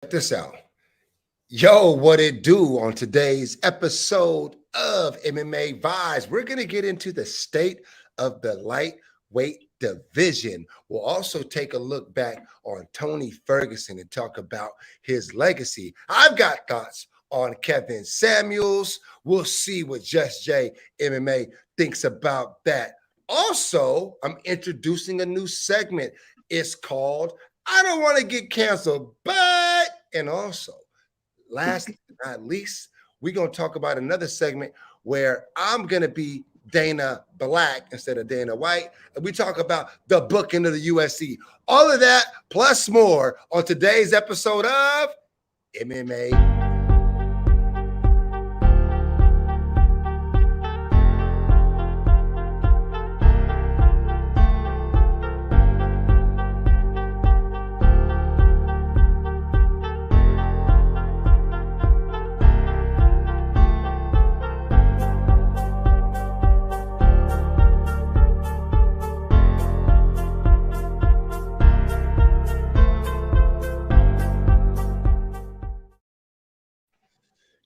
Check this out. Yo, what it do on today's episode of MMA Vibez? We're going to get into the state of the lightweight division. We'll also take a look back on Tony Ferguson and talk about his legacy. I've got thoughts on Kevin Samuels. We'll see what Just J MMA thinks about that. Also, I'm introducing a new segment. It's called I Don't Want to Get Canceled, but, and also, last but not least, we're going to talk about another segment where I'm going to be Dana Black instead of Dana White. And we talk about the booking of the USC. All of that plus more on today's episode of MMA.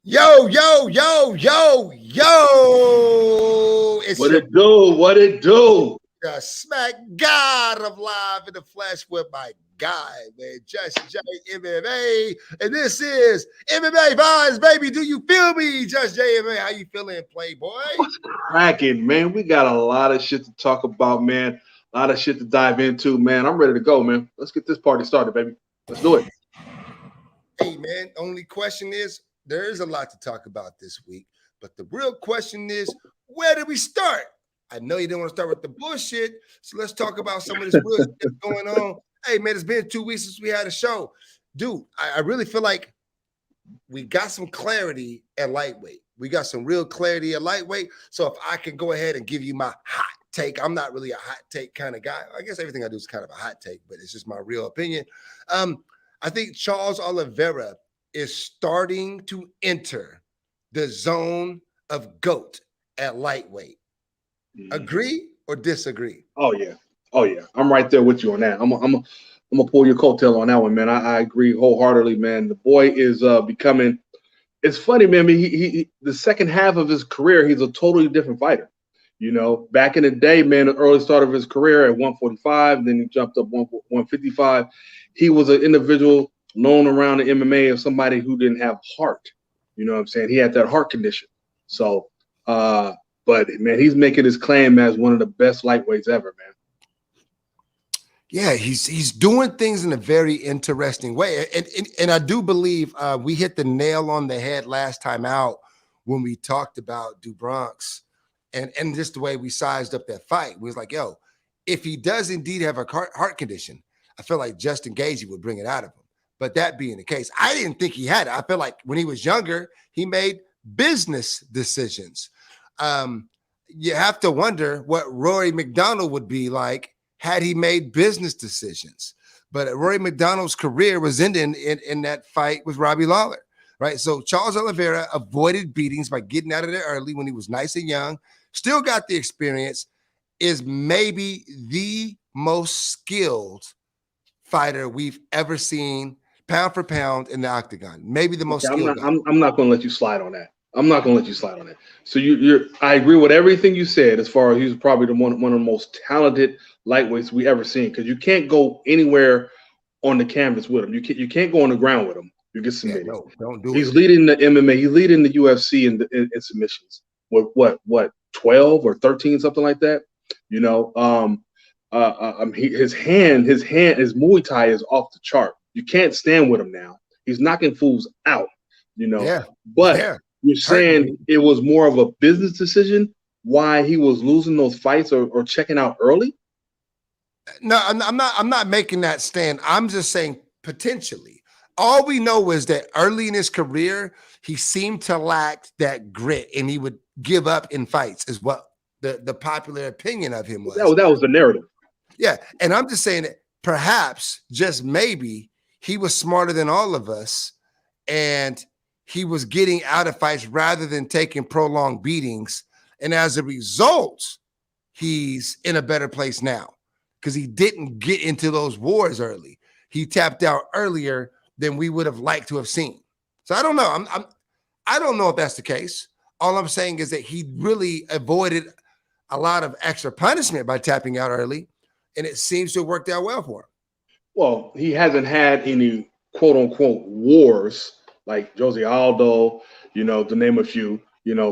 Yo, yo, yo, yo, yo. It's what it do? What it do? The smack god of live in the flesh with my guy, man. Just J MMA. And this is MMA Vibez, baby. Do you feel me? Just J MMA. How you feeling, Playboy? What's cracking, man? We got a lot of shit to talk about, man. A lot of shit to dive into, man. I'm ready to go, man. Let's get this party started, baby. Let's do it. Hey, man. Only question is, there is a lot to talk about this week, but the real question is, where do we start? I know you didn't want to start with the bullshit, so let's talk about some of this real shit that's going on. Hey, man, it's been 2 weeks since we had a show. Dude, I really feel like we got some clarity at lightweight. We got some real clarity at lightweight, so if I can go ahead and give you my hot take, I'm not really a hot take kind of guy. I guess everything I do is kind of a hot take, but it's just my real opinion. I think Charles Oliveira is starting to enter the zone of GOAT at lightweight. Agree or disagree? Oh yeah. I'm right there with you on that. I'm gonna pull your coattail on that one, man. I agree wholeheartedly, man. The boy is becoming. It's funny, man. He the second half of his career, he's a totally different fighter. You know, back in the day, man, the early start of his career at 145, then he jumped up 155. He was an individual known around the MMA as somebody who didn't have heart. You know what I'm saying? He had that heart condition. So, but man, he's making his claim as one of the best lightweights ever, man. Yeah, he's doing things in a very interesting way. And I do believe we hit the nail on the head last time out when we talked about DuBronx and just the way we sized up that fight. We was like, yo, if he does indeed have a heart condition, I feel like Justin Gaethje would bring it out of him. But that being the case, I didn't think he had it. I feel like when he was younger, he made business decisions. You have to wonder what Rory McDonald would be like had he made business decisions. But Rory McDonald's career was ending in that fight with Robbie Lawler, right? So Charles Oliveira avoided beatings by getting out of there early when he was nice and young, still got the experience, is maybe the most skilled fighter we've ever seen pound for pound in the octagon. Maybe the most skilled. I'm not going to let you slide on that. So I agree with everything you said as far as he's probably one of the most talented lightweights we ever seen, because you can't go anywhere on the canvas with him. You can't go on the ground with him. You get submitted. No, don't do He's leading the MMA. He's leading the UFC in submissions. What 12 or 13, something like that. You know, his Muay Thai is off the chart. You can't stand with him now. He's knocking fools out, you know. Yeah. But you're saying it was more of a business decision why he was losing those fights or checking out early? No, I'm not making that stand. I'm just saying potentially. All we know is that early in his career, he seemed to lack that grit and he would give up in fights, is what the popular opinion of him was. That was the narrative. Yeah. And I'm just saying that perhaps, just maybe, he was smarter than all of us and he was getting out of fights rather than taking prolonged beatings. And as a result, he's in a better place now because he didn't get into those wars early. He tapped out earlier than we would have liked to have seen. So I don't know. I don't know if that's the case. All I'm saying is that he really avoided a lot of extra punishment by tapping out early, and it seems to have worked out well for him. Well, he hasn't had any quote unquote wars like Jose Aldo, to name a few,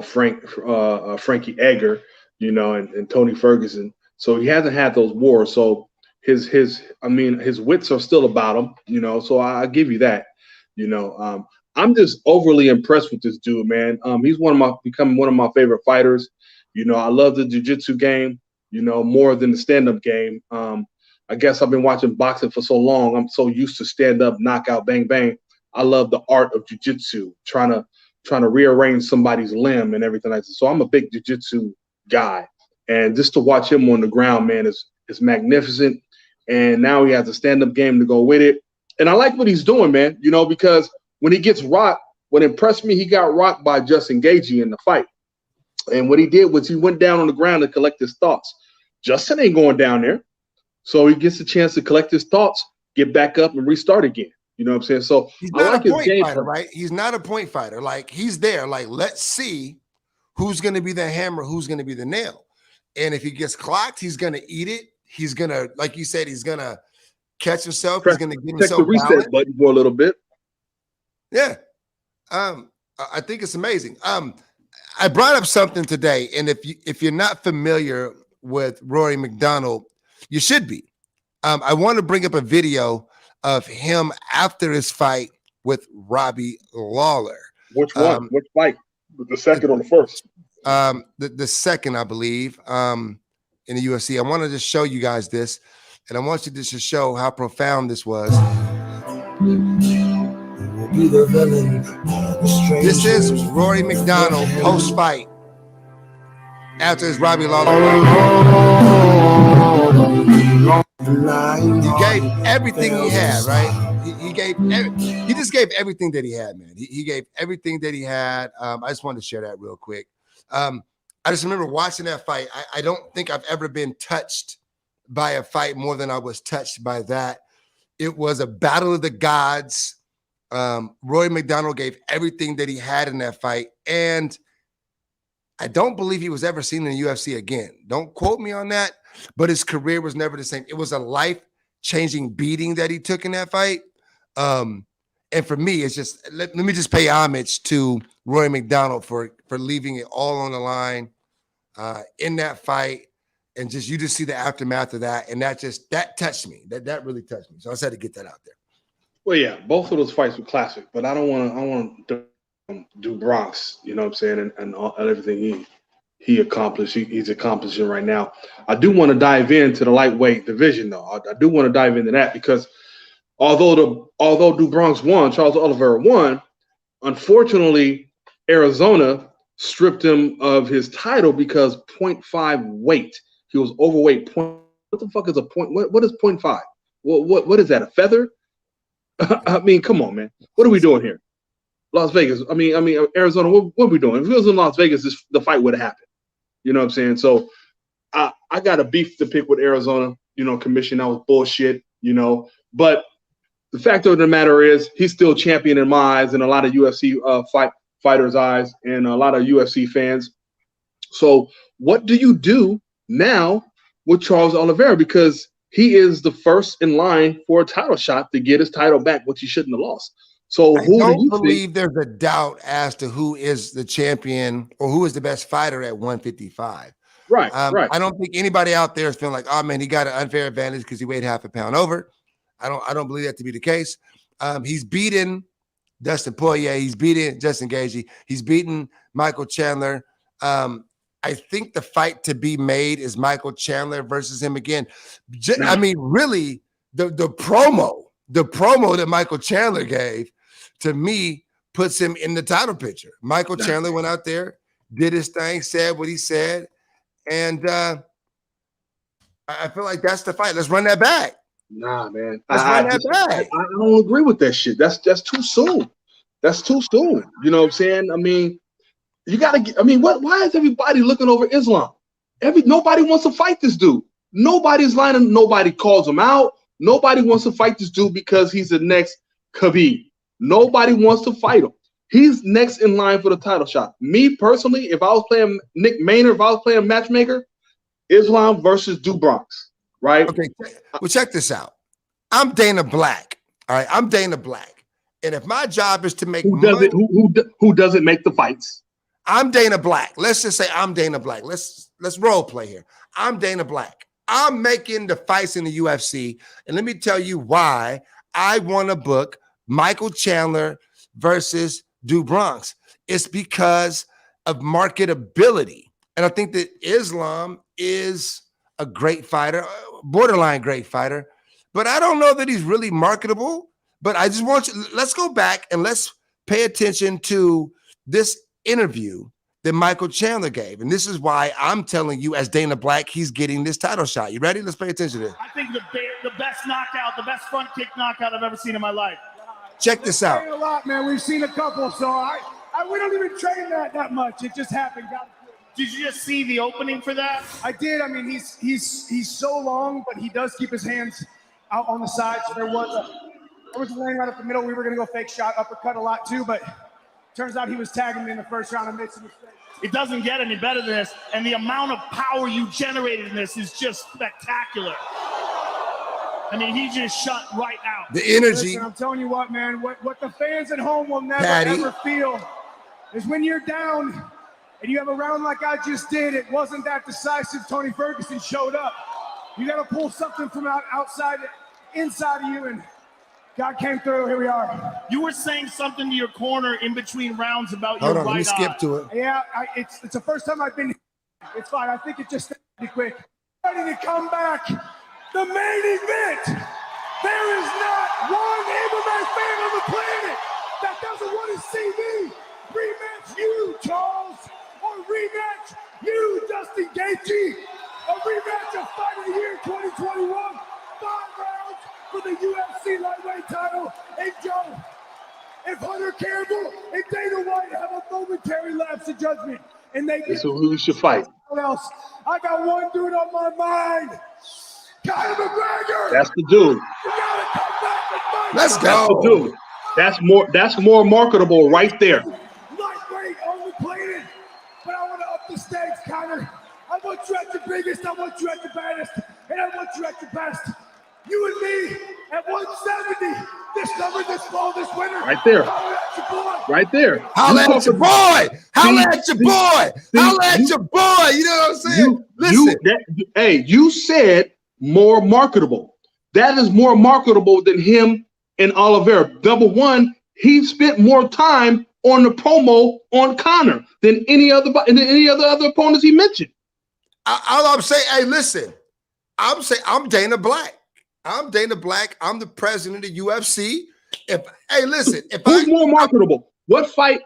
Frankie Edgar, and Tony Ferguson. So he hasn't had those wars. So his wits are still about him, so I give you that, I'm just overly impressed with this dude, man. He's becoming one of my favorite fighters. I love the jiu-jitsu game, more than the stand-up game. I guess I've been watching boxing for so long. I'm so used to stand-up, knockout, bang, bang. I love the art of jiu-jitsu, trying to rearrange somebody's limb and everything like that. So I'm a big jiu-jitsu guy. And just to watch him on the ground, man, is magnificent. And now he has a stand-up game to go with it. And I like what he's doing, man, because when he gets rocked, what impressed me, he got rocked by Justin Gaethje in the fight. And what he did was he went down on the ground to collect his thoughts. Justin ain't going down there. So he gets a chance to collect his thoughts, get back up, and restart again. You know what I'm saying? So he's not a point fighter, right? He's not a point fighter. Like, he's there. Like, let's see who's going to be the hammer, who's going to be the nail. And if he gets clocked, he's going to eat it. He's going to, like you said, he's going to catch himself. He's going to get himself the reset balanced. Button for a little bit. Yeah. I think it's amazing. I brought up something today, and if you're not familiar with Rory McDonald, you should be. I want to bring up a video of him after his fight with Robbie Lawler. Which one? Which fight? The second or the first? The second, I believe, in the UFC. I want to just show you guys this, and I want you to just show how profound this was. This is Rory McDonald post-fight after his Robbie Lawler fight. He gave everything he had, right? He just gave everything that he had, man. He gave everything that he had. I just wanted to share that real quick. I just remember watching that fight. I don't think I've ever been touched by a fight more than I was touched by that. It was a battle of the gods. Rory McDonald gave everything that he had in that fight, and I don't believe he was ever seen in the UFC again. Don't quote me on that, but his career was never the same. It was a life-changing beating that he took in that fight. And for me, it's just, let me just pay homage to Rory McDonald for leaving it all on the line in that fight. And you just see the aftermath of that. And that touched me. That really touched me. So I just had to get that out there. Well, yeah, both of those fights were classic, but I want to do Bronx, you know what I'm saying, and everything he accomplished, he's accomplishing right now. I do want to dive into the lightweight division, though. I do want to dive into that because although Du Bronx won, Charles Oliveira won, unfortunately, Arizona stripped him of his title because 0.5 weight. He was overweight. What the fuck is a point? What is 0.5? What is that? A feather? I mean, come on, man. What are we doing here? Las Vegas. I mean, Arizona. What are we doing? If it was in Las Vegas, the fight would have happened. You know what I'm saying? So I got a beef to pick with Arizona. Commission, that was bullshit. But the fact of the matter is, he's still champion in my eyes and a lot of UFC fighters' eyes and a lot of UFC fans. So what do you do now with Charles Oliveira? Because he is the first in line for a title shot to get his title back, which he shouldn't have lost. So I don't believe there's a doubt as to who is the champion or who is the best fighter at 155. Right, right. I don't think anybody out there is feeling like, oh man, he got an unfair advantage because he weighed half a pound over. I don't believe that to be the case. He's beaten Dustin Poirier. He's beaten Justin Gaethje. He's beaten Michael Chandler. I think the fight to be made is Michael Chandler versus him again. I mean, really, the promo that Michael Chandler gave, to me, puts him in the title picture. Michael Chandler went out there, did his thing, said what he said, and I feel like that's the fight. Let's run that back. Nah, man. Let's run that back. I don't agree with that shit. That's too soon. That's too soon. You know what I'm saying? I mean, you gotta get. I mean, why is everybody looking over Islam? Nobody wants to fight this dude. Nobody's lining. Nobody calls him out. Nobody wants to fight this dude because he's the next Khabib. Nobody wants to fight him. He's next in line for the title shot. Me personally, if I was playing Nick Maynard, if I was playing matchmaker, Islam versus Do Bronx, right? Okay, well, check this out. I'm Dana Black. All right, I'm Dana Black. And if my job is to make money, who doesn't make the fights? I'm Dana Black. Let's just say I'm Dana Black. Let's role play here. I'm Dana Black. I'm making the fights in the UFC. And let me tell you why I want to book Michael Chandler versus Do Bronx. It's because of marketability. And I think that Islam is a great fighter, borderline great fighter. But I don't know that he's really marketable. But I just want you, let's go back and let's pay attention to this interview that Michael Chandler gave. And this is why I'm telling you, as Dana Black, he's getting this title shot. You ready? Let's pay attention to this. I think the best knockout, the best front kick knockout I've ever seen in my life. Check this out. A lot, man. We've seen a couple, so we don't even train that much. It just happened. Did you just see the opening for that? I did. I mean, he's so long, but he does keep his hands out on the side. So there was a lane right up the middle. We were gonna go fake shot, uppercut a lot too, but turns out he was tagging me in the first round and made some mistakes. It doesn't get any better than this, and the amount of power you generated in this is just spectacular. I mean, he just shut right out. The energy. Listen, I'm telling you what, man, what the fans at home will never ever feel is when you're down and you have a round like I just did. It wasn't that decisive. Tony Ferguson showed up. You got to pull something from outside, inside of you, and God came through. Here we are. You were saying something to your corner in between rounds about Hold your on, right let me skip eye. to it. Yeah, it's the first time I've been here. It's fine. I think it just be quick. Ready to come back. The main event. There is not one MMA fan on the planet that doesn't want to see me rematch you, Charles, or rematch you, Dustin Gaethje. A rematch of Fight of the Year 2021. 5 rounds for the UFC lightweight title. And Joe, if Hunter Campbell and Dana White have a momentary lapse of judgment and they get who should fight? What else? I got one dude on my mind. Conor McGregor. That's the dude. You gotta come back and fight. Let's That's go. the dude. That's more marketable right there. Lightweight on the planet. But I want to up the stakes, Conor. I want you at your biggest, I want you at your baddest, and I want you at your best. You and me at 170. This summer, this fall, this winter. Right there. Holla at your boy. Right there. Holla at your boy. Holla at your boy. Holla at your boy. You know what I'm saying? Listen. You said more marketable. That is more marketable than him and Oliveira. Number one, he spent more time on the promo on Conor than any other opponents he mentioned. All I'm saying, hey, listen, I'm Dana Black. I'm Dana Black. I'm the president of UFC. Who's more marketable? What fight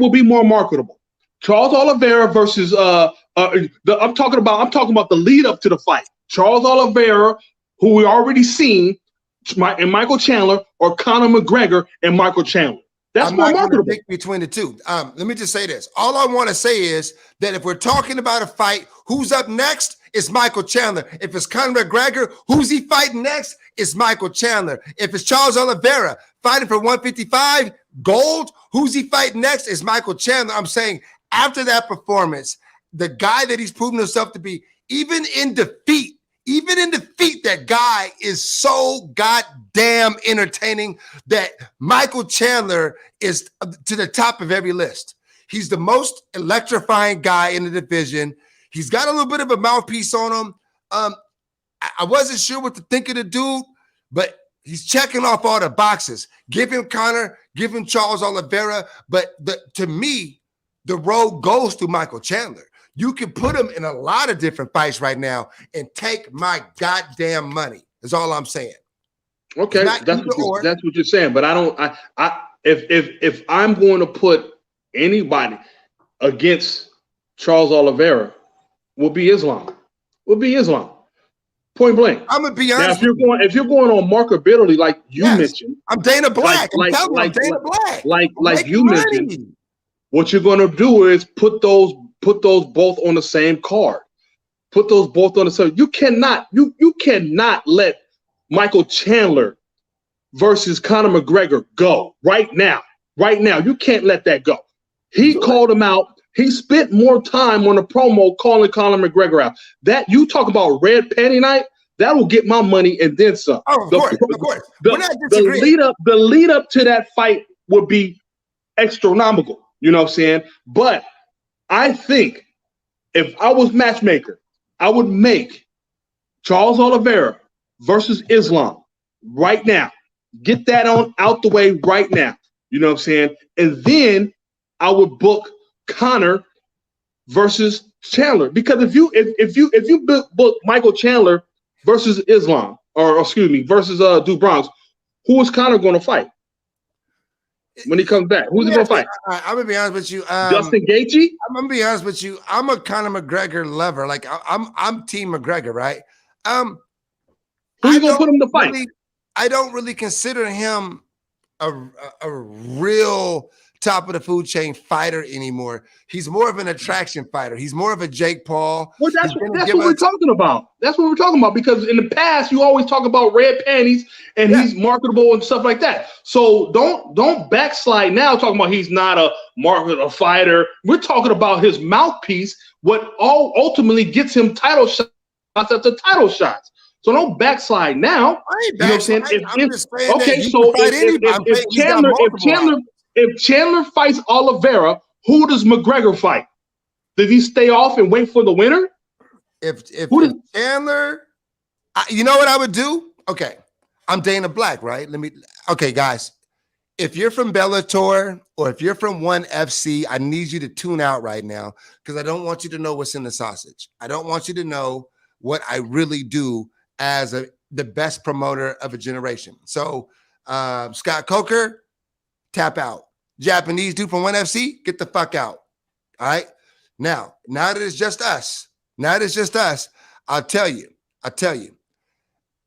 will be more marketable? Charles Oliveira versus I'm talking about the lead up to the fight. Charles Oliveira, who we already seen, and Michael Chandler, or Conor McGregor and Michael Chandler. That's more marketable. Pick between the two. Let me just say this. All I want to say is that if we're talking about a fight, who's up next? It's Michael Chandler. If it's Conor McGregor, who's he fighting next? It's Michael Chandler. If it's Charles Oliveira fighting for 155 gold, who's he fighting next? It's Michael Chandler. I'm saying after that performance, the guy that he's proven himself to be, even in defeat, that guy is so goddamn entertaining that Michael Chandler is to the top of every list. He's the most electrifying guy in the division. He's got a little bit of a mouthpiece on him. I wasn't sure what to think of the dude, but he's checking off all the boxes. Give him Conor, give him Charles Oliveira, but to me, the road goes to Michael Chandler. You can put him in a lot of different fights right now and take my goddamn money. Is all I'm saying. Okay, that's what you're saying. But if I'm going to put anybody against Charles Oliveira, will be Islam. Point blank. I'm gonna be honest. Now, if you're going on marketability, like you mentioned, I'm Dana Black. I'm Dana Black. Like you mentioned, what you're going to do is put those both on the same card. Put those both on the same. You cannot let Michael Chandler versus Conor McGregor go right now. Right now. You can't let that go. He called him out. He spent more time on the promo calling Conor McGregor out. That you talk about red panty night, that will get my money and then some. Oh, of course. We're not The lead up to that fight would be astronomical. You know what I'm saying? But I think if I was matchmaker, I would make Charles Oliveira versus Islam right now. Get that on out the way right now. You know what I'm saying? And then I would book Conor versus Chandler, because if you book Michael Chandler versus Islam, or excuse me, versus Duke Bronx, who is Conor going to fight when he comes back? Who's he going to fight? I'm gonna be honest with you, Justin Gaethje. I'm gonna be honest with you. I'm a Conor McGregor lover. Like I'm Team McGregor, right? Who you gonna put him to fight? I don't really consider him a real top of the food chain fighter anymore. He's more of an attraction fighter. He's more of a Jake Paul. Well, that's what we're talking about. That's what we're talking about, because in the past you always talk about red panties and he's marketable and stuff like that. So don't backslide now talking about he's not a fighter. We're talking about his mouthpiece, what all ultimately gets him title shots after title shots. So don't backslide now. You know what I'm saying? If Chandler fights Oliveira, who does McGregor fight? Does he stay off and wait for the winner? If Chandler, you know what I would do? Okay, I'm Dana Black, right? Okay, guys, if you're from Bellator or if you're from ONE FC, I need you to tune out right now, because I don't want you to know what's in the sausage. I don't want you to know what I really do as the best promoter of a generation. So Scott Coker, tap out. Japanese dude from ONE FC, get the fuck out. All right. Now that it's just us. I'll tell you.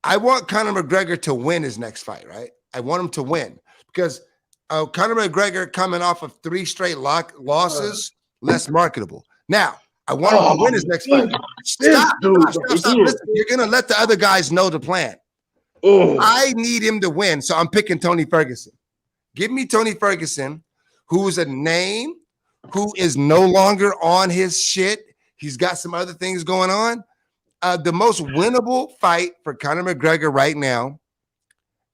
I want Conor McGregor to win his next fight, right? I want him to win, because Conor McGregor coming off of 3 straight losses, less marketable. Now, I want him to win his next fight. Stop. Listen, you're going to let the other guys know the plan. I need him to win, so I'm picking Tony Ferguson. Give me Tony Ferguson, who's a name, who is no longer on his shit. He's got some other things going on. The most winnable fight for Conor McGregor right now,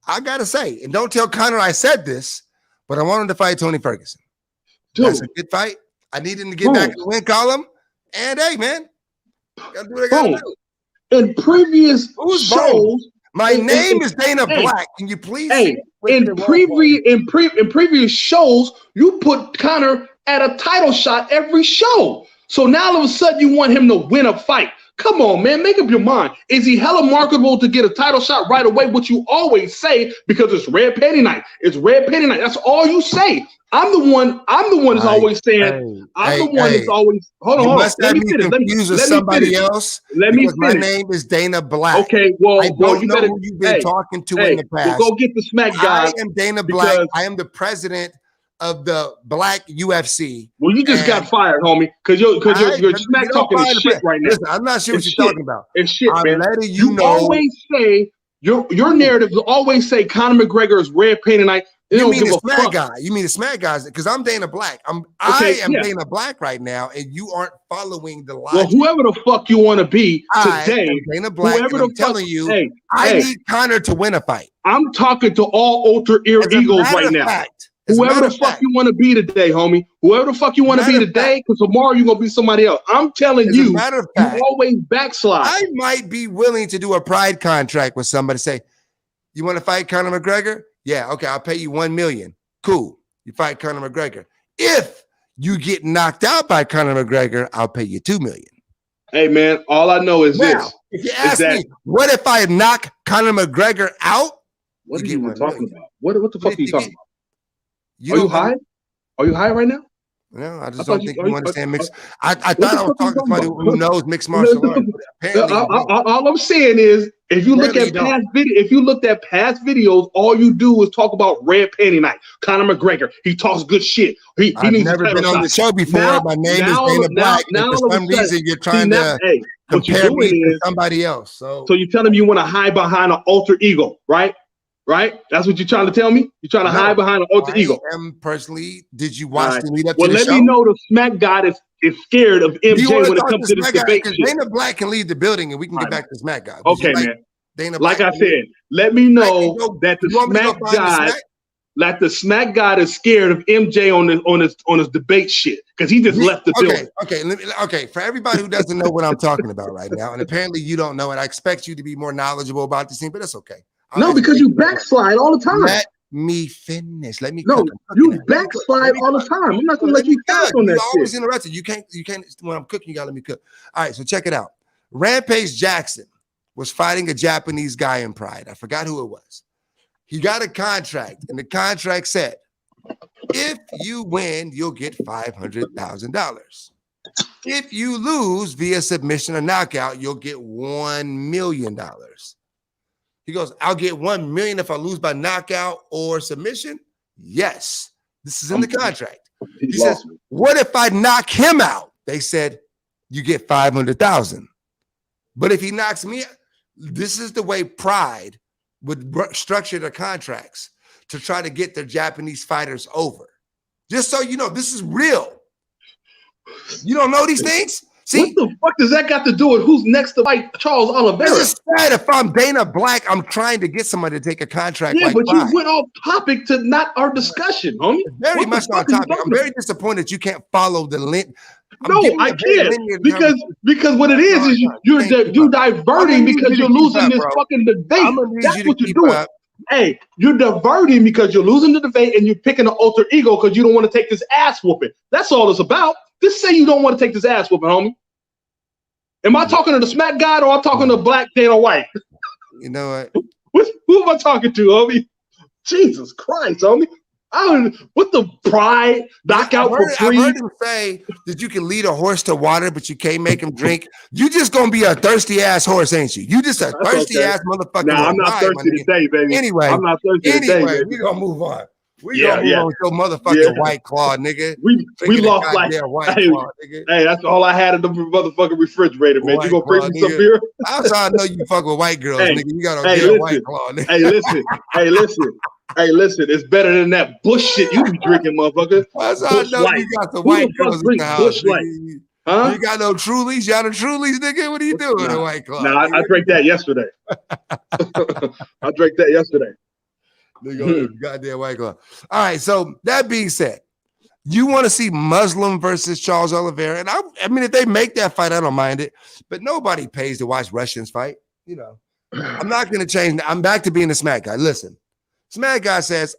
I got to say, and don't tell Conor I said this, but I want him to fight Tony Ferguson. That's a good fight. I need him to get back in the win column. And hey, man, gotta do what I gotta do. In previous shows, my name is Dana Black. Can you please? In previous shows, you put Conor at a title shot every show. So now all of a sudden you want him to win a fight. Come on, man, make up your mind. Is he hella marketable to get a title shot right away? What you always say, because it's red panty night. It's red panty night. That's all you say. I'm the one that's always saying. I'm the one that's always. Hold on. Let me finish. Let me else. Let me finish. My name is Dana Black. Okay. Well, I don't know who you've been talking to in the past. Well, go get the smack guy. I am Dana Black. I am the president of the Black UFC. Well, you just got fired, homie, because you're smack talking shit right now. Listen, I'm not sure what you're talking about. It's shit, man. Letting you know. Always say your narrative will always say Conor McGregor is red paint tonight. You mean the smack guy? You mean the smack guys? Because I'm Dana Black. I am Dana Black right now, and you aren't following the logic. Well, whoever the fuck you want to be today, Dana Black. I'm telling you, I need Conor to win a fight. I'm talking to all ultra eagles right now. Whoever the fuck you want to be today, homie. Whoever the fuck you want to be today, because tomorrow you're going to be somebody else. I'm telling you, you always backslide. I might be willing to do a pride contract with somebody. Say, you want to fight Conor McGregor? Yeah, okay, I'll pay you $1 million. Cool. You fight Conor McGregor. If you get knocked out by Conor McGregor, I'll pay you $2 million. Hey, man, all I know is this. If you ask me, what if I knock Conor McGregor out? What are you even talking about? What the fuck are you talking about? Are you high? Are you high right now? No, I just don't think you understand mixed. I thought I was talking to somebody who knows mixed martial arts. All I'm saying is, if you look at past videos, all you do is talk about red panty night. Conor McGregor, he talks good shit. I've never been on the show before. My name is Dana Black. For some reason, you're trying to compare me to somebody else. So you're telling me you want to hide behind an alter ego, right? right? That's what you're trying to tell me? You're trying to hide behind an alter ego. Did you watch the lead up to well, the show? Let me know the smack god is scared of MJ when it comes to this debate shit. Dana Black can lead the building and we can get back to smack god. Okay, man. Dana Black, like I said, let me know that the smack god, like the smack god is scared of MJ on his debate shit because he just left the building. Okay. For everybody who doesn't know what I'm talking about right now, and apparently you don't know it, I expect you to be more knowledgeable about this thing, but that's okay. No, because you backslide all the time. Let me finish. Let me. No, you backslide all the time. I'm not gonna let you talk on that. You always interrupted. You can't. When I'm cooking, you gotta let me cook. All right, so check it out. Rampage Jackson was fighting a Japanese guy in Pride. I forgot who it was. He got a contract, and the contract said, if you win, you'll get $500,000. If you lose via submission or knockout, you'll get $1 million. He goes, I'll get $1 million if I lose by knockout or submission. Yes, this is in the contract. He says, what if I knock him out? They said, you get $500,000. But if he knocks me out, this is the way Pride would structure their contracts to try to get their Japanese fighters over. Just so you know, this is real. You don't know these things? See, what the fuck does that got to do with who's next to fight Charles Oliveira? It's sad if I'm Dana Black, I'm trying to get somebody to take a contract. Yeah, like but Pride. you went off topic to not our discussion, homie. Very much on topic. I'm very disappointed you can't follow the link. No, I can't because what it is you're diverting because you're losing this fucking debate. That's what you're doing. Hey, you're diverting because you're losing the debate and you're picking an alter ego because you don't want to take this ass whooping. That's all it's about. Just say you don't want to take this ass whooping, homie. Am I talking to the smack god or I'm talking to Black Dana White? You know what? Who am I talking to, homie? Jesus Christ, homie. What the Pride knockout for free? I heard him say that you can lead a horse to water, but you can't make him drink. You just gonna be a thirsty ass horse, ain't you? You just a thirsty ass motherfucker. Nah, I'm not thirsty today, baby. Anyway, I'm not thirsty today, baby. We gonna move on. We gonna move on with your motherfucking White Claw, nigga. We lost like White Claw, nigga. Hey, that's all I had in the motherfucking refrigerator, man. You gonna bring me some beer? That's how I know you fuck with white girls, nigga. You got a White Claw, nigga. Hey, listen. It's better than that bullshit you be drinking, motherfucker. That's how I know you got the white girls in the house. Huh? You got no Trulies? Y'all the Trulies, nigga? What are you doing with a White Claw? Nah, I drank that yesterday. I drank that yesterday. Nigga, goddamn White Claw. All right, so that being said, you want to see Muslim versus Charles Oliveira, and I mean, if they make that fight, I don't mind it. But nobody pays to watch Russians fight. You know, I'm not going to change. I'm back to being a smack guy. Listen, smack guy says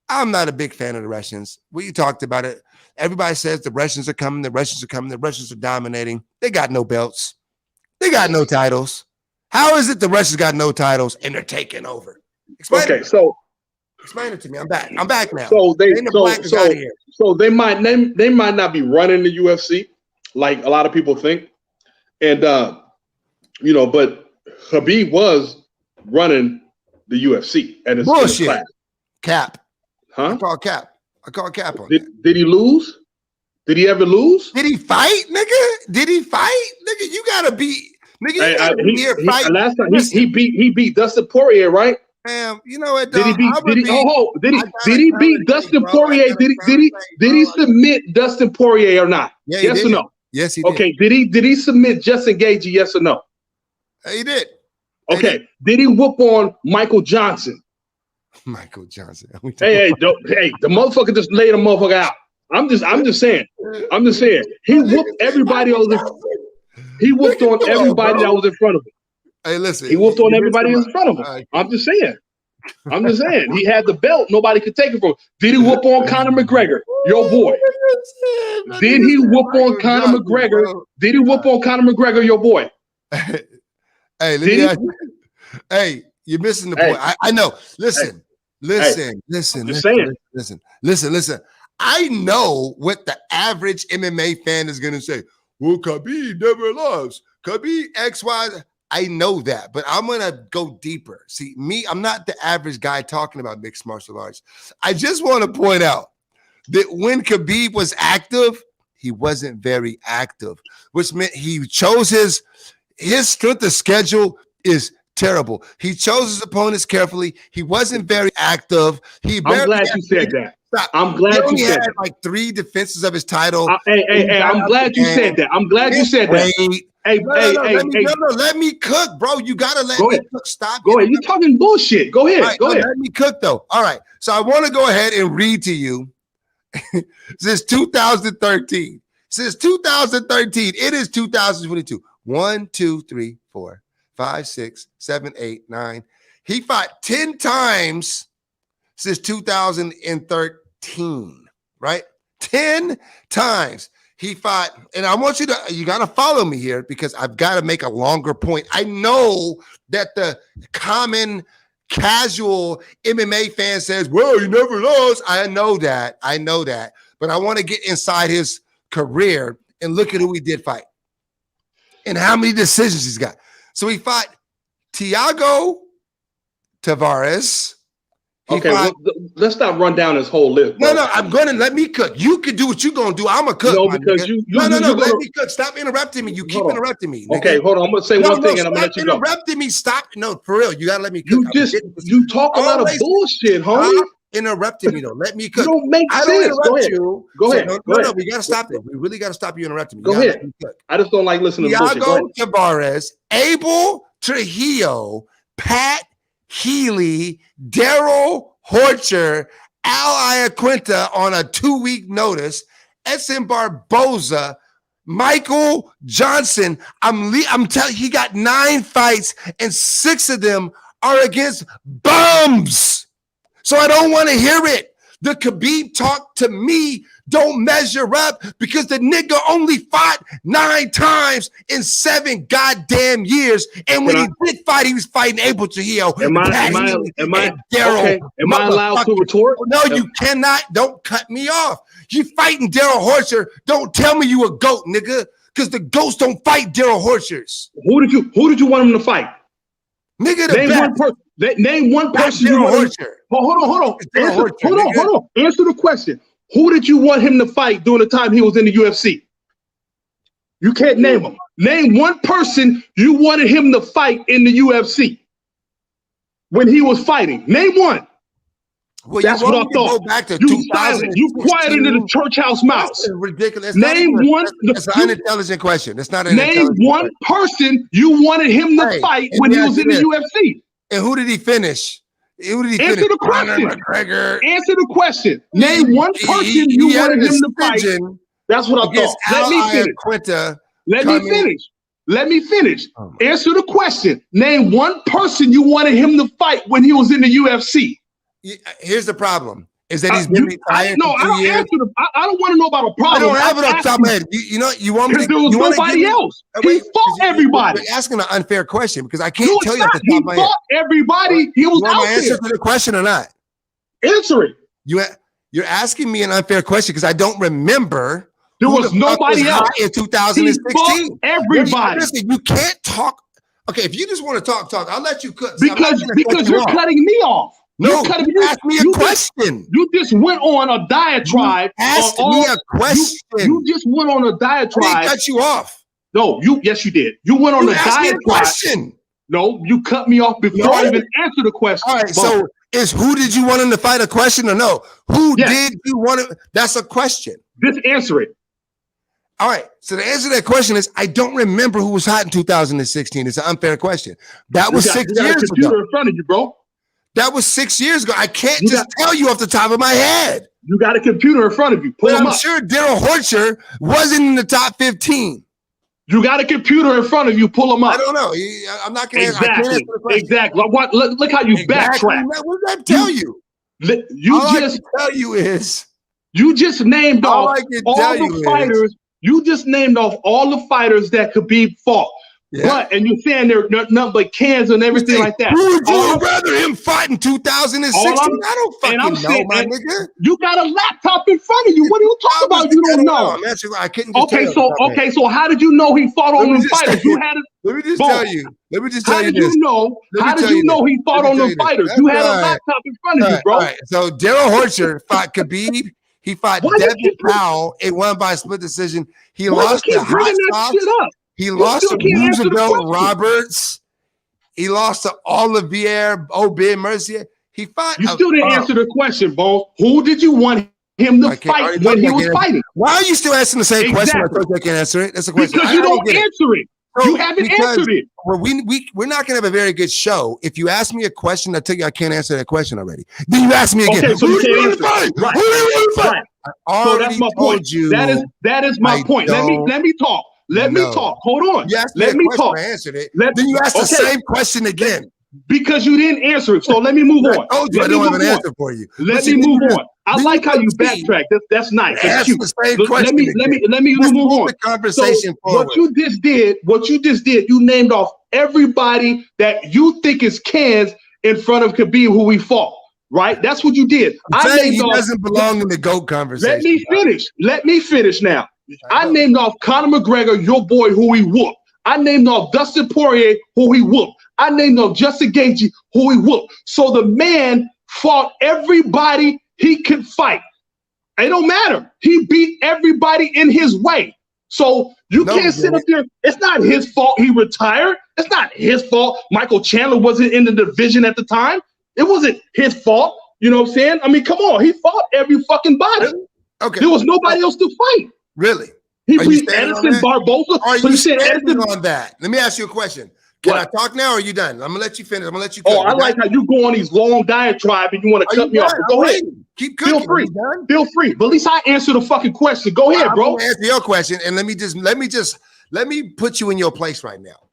I'm not a big fan of the Russians. We talked about it. Everybody says the Russians are coming. The Russians are coming. The Russians are dominating. They got no belts. They got no titles. How is it the Russians got no titles and they're taking over? Explain it to me. I'm back now. So they might not be running the UFC like a lot of people think, and but Khabib was running the UFC at his bullshit. Cap, huh? I call cap on. Did he lose? Did he ever lose? Did he fight, nigga? Nigga, you gotta be. Nigga, you gotta be here fighting. Last time he beat Dustin Poirier, right? Damn, you know what? Did he beat Dustin Poirier? Did he submit Dustin Poirier or not? Yeah, yes or no? Yes, he did. Okay, did he submit Justin Gaethje? Yes or no? He did. Okay, did he whoop on Michael Johnson? Michael Johnson. Hey, the motherfucker just laid a motherfucker out. I'm just saying. He whooped everybody on He whooped on everybody that was in front of him. Hey, listen. He whooped on everybody in front of him. I'm just saying. He had the belt. Nobody could take it from him. Did he whoop on Conor McGregor? Your boy. Did he whoop on Conor McGregor? Did he whoop on Conor McGregor? Your boy. Hey, you're missing the point. I know. Listen. I know what the average MMA fan is going to say. Well, Khabib never lost. Khabib XY. I know that, but I'm going to go deeper. See, I'm not the average guy talking about mixed martial arts. I just want to point out that when Khabib was active, he wasn't very active, which meant he chose his strength of schedule is Terrible. He chose his opponents carefully. He wasn't very active. I'm glad you said that. I'm glad you said that. Like 3 defenses of his title. Hey, I'm glad you said that. I'm glad you said that. Let me cook, bro. You gotta let me cook. Stop. Go ahead. You're talking bullshit. Go ahead. Go ahead. Let me cook though. All right. So I want to go ahead and read to you since 2013. Since 2013, it is 2022. 1, 2, 3, 4, 5, 6, 7, 8, 9. He fought 10 times since 2013, right? 10 times he fought. And I want you got to follow me here because I've got to make a longer point. I know that the common casual MMA fan says, well, he never lost. I know that. But I want to get inside his career and look at who he did fight and how many decisions he's got. So he fought Thiago Tavares. Let's not run down his whole list. Bro. No, I'm gonna let me cook. You can do what you're gonna do. I'm a cook. No, because let me cook. Stop interrupting me. You keep interrupting me. Nigga. Okay, hold on. I'm gonna say one thing and I'm gonna let you go. Interrupting me. Stop. No, for real. You gotta let me cook. You talk a lot of bullshit, homie. Interrupting me though. Let me cook. You don't make sense. Go ahead. Go ahead. No, we gotta stop it. We really gotta stop you interrupting me. Go ahead. I just don't like listening to bullshit. Thiago Tavares, Abel Trujillo, Pat Healy, Daryl Horcher, Al Iaquinta on a 2-week notice, Edson Barboza, Michael Johnson. I'm telling you, he got 9 fights and 6 of them are against bums. So I don't want to hear it. The Khabib talk to me don't measure up because the nigga only fought 9 times in 7 goddamn years. And when he did fight, he was fighting Abel Trujillo. Am I allowed to retort? No, you cannot. Don't cut me off. You fighting Daryl Horcher. Don't tell me you a goat, nigga, because the goats don't fight Daryl Horchers. Who did you want him to fight? Nigga, name one person you want him. Hold on. Answer the question. Who did you want him to fight during the time he was in the UFC? You can't name him. Name one person you wanted him to fight in the UFC when he was fighting. Name one. Well, that's what I thought. Back to you silent. You quiet into the church house mouse. Ridiculous. Name one. It's an unintelligent question. It's not an name one person you wanted him to fight when he was in the UFC. And who did he finish? Answer the question. Answer the question. Name one person you wanted him to fight. That's what I thought. Let me finish. Answer the question. Name one person you wanted him to fight when he was in the UFC. Here's the problem. Is that he's been retired? No, I don't answer I don't want to know about a problem. I don't have it off the top of my head. You want me to? There was nobody else. He fought everybody. You're asking an unfair question because I can't tell you off the top of my head. He fought everybody. He was out there. Answer to the question or not? Answer it. You're asking me an unfair question because I don't remember. There was nobody else in 2016. Everybody. Listen, you can't talk. Okay, if you just want to talk. I'll let you cook. Because you're cutting me off. No, you asked me a question. You just went on a diatribe. Ask me a question. You just went on a diatribe. I didn't cut you off. No, yes, you did. You went on a diatribe. Question. No, you cut me off before I even answered the question. All right, so who did you want him to fight a question or no? Who did you want to? That's a question. Just answer it. All right. So the answer to that question is I don't remember who was hot in 2016. It's an unfair question. That was 6 years ago. Computer in front of you, bro. That was 6 years ago. I can't just tell you off the top of my head. You got a computer in front of you. I'm sure Daryl Horcher wasn't in the top 15. You got a computer in front of you. Pull them up. I don't know. I'm not going to answer the question. Exactly. Look how you backtrack. What did that tell you? All I can tell you is you just named off all the fighters. You just named off all the fighters that Khabib fought. Yeah. And you're saying they're nothing but cans and everything like that. Who would you rather him fight in 2016? I don't fucking know, my nigga. You got a laptop in front of you. What are you talking about? You don't know. I couldn't just so how did you know he fought on them fighters? Let me just tell you. How did you know he fought on them fighters? You had a laptop in front of you, bro. So Daryl Horcher fought Khabib. He fought Devin Powell. It won by a split decision. He lost to Hot Sauce. He lost to Roosevelt Roberts. He lost to Olivier Aubin-Mercier. He fought. You still didn't answer the question, Bones. Who did you want him to fight when he was fighting? Why are you still asking the same question? I thought I can't answer it. That's a question. Because you don't answer it. You haven't answered it. Well, we're not going to have a very good show. If you ask me a question, I tell you I can't answer that question already. Then you ask me again. Okay, so you can't answer. Right. Right. So that's my point. That is my point. Let me talk. Let me talk. Hold on. Let me talk. I answered it. Then you asked the same question again. Because you didn't answer it. So let me move on. I told you I don't have an answer for you. Let me move on. I like how you backtrack. That's nice. That's cute. Let me move on. The conversation forward. What you just did, you named off everybody that you think is cans in front of Khabib who we fought. Right? That's what you did. He doesn't belong in the GOAT conversation. Let me finish now. I named off Conor McGregor, your boy, who he whooped. I named off Dustin Poirier, who he whooped. I named off Justin Gaethje, who he whooped. So the man fought everybody he could fight. It don't matter. He beat everybody in his way. So you can't sit up there. It's not his fault he retired. It's not his fault Michael Chandler wasn't in the division at the time. It wasn't his fault. You know what I'm saying? I mean, come on. He fought every fucking body. Okay. There was nobody else to fight. Really? He beat Edison Barboza. Are you standing on that? Let me ask you a question. Can I talk now or are you done? I'm going to let you finish. I'm going to let you cook. I like how you go on these long diatribes and you want to cut me off. Go ahead. Keep cooking. Feel free. But at least I answer the fucking question. Go ahead, bro. I'm going to answer your question and let me put you in your place right now.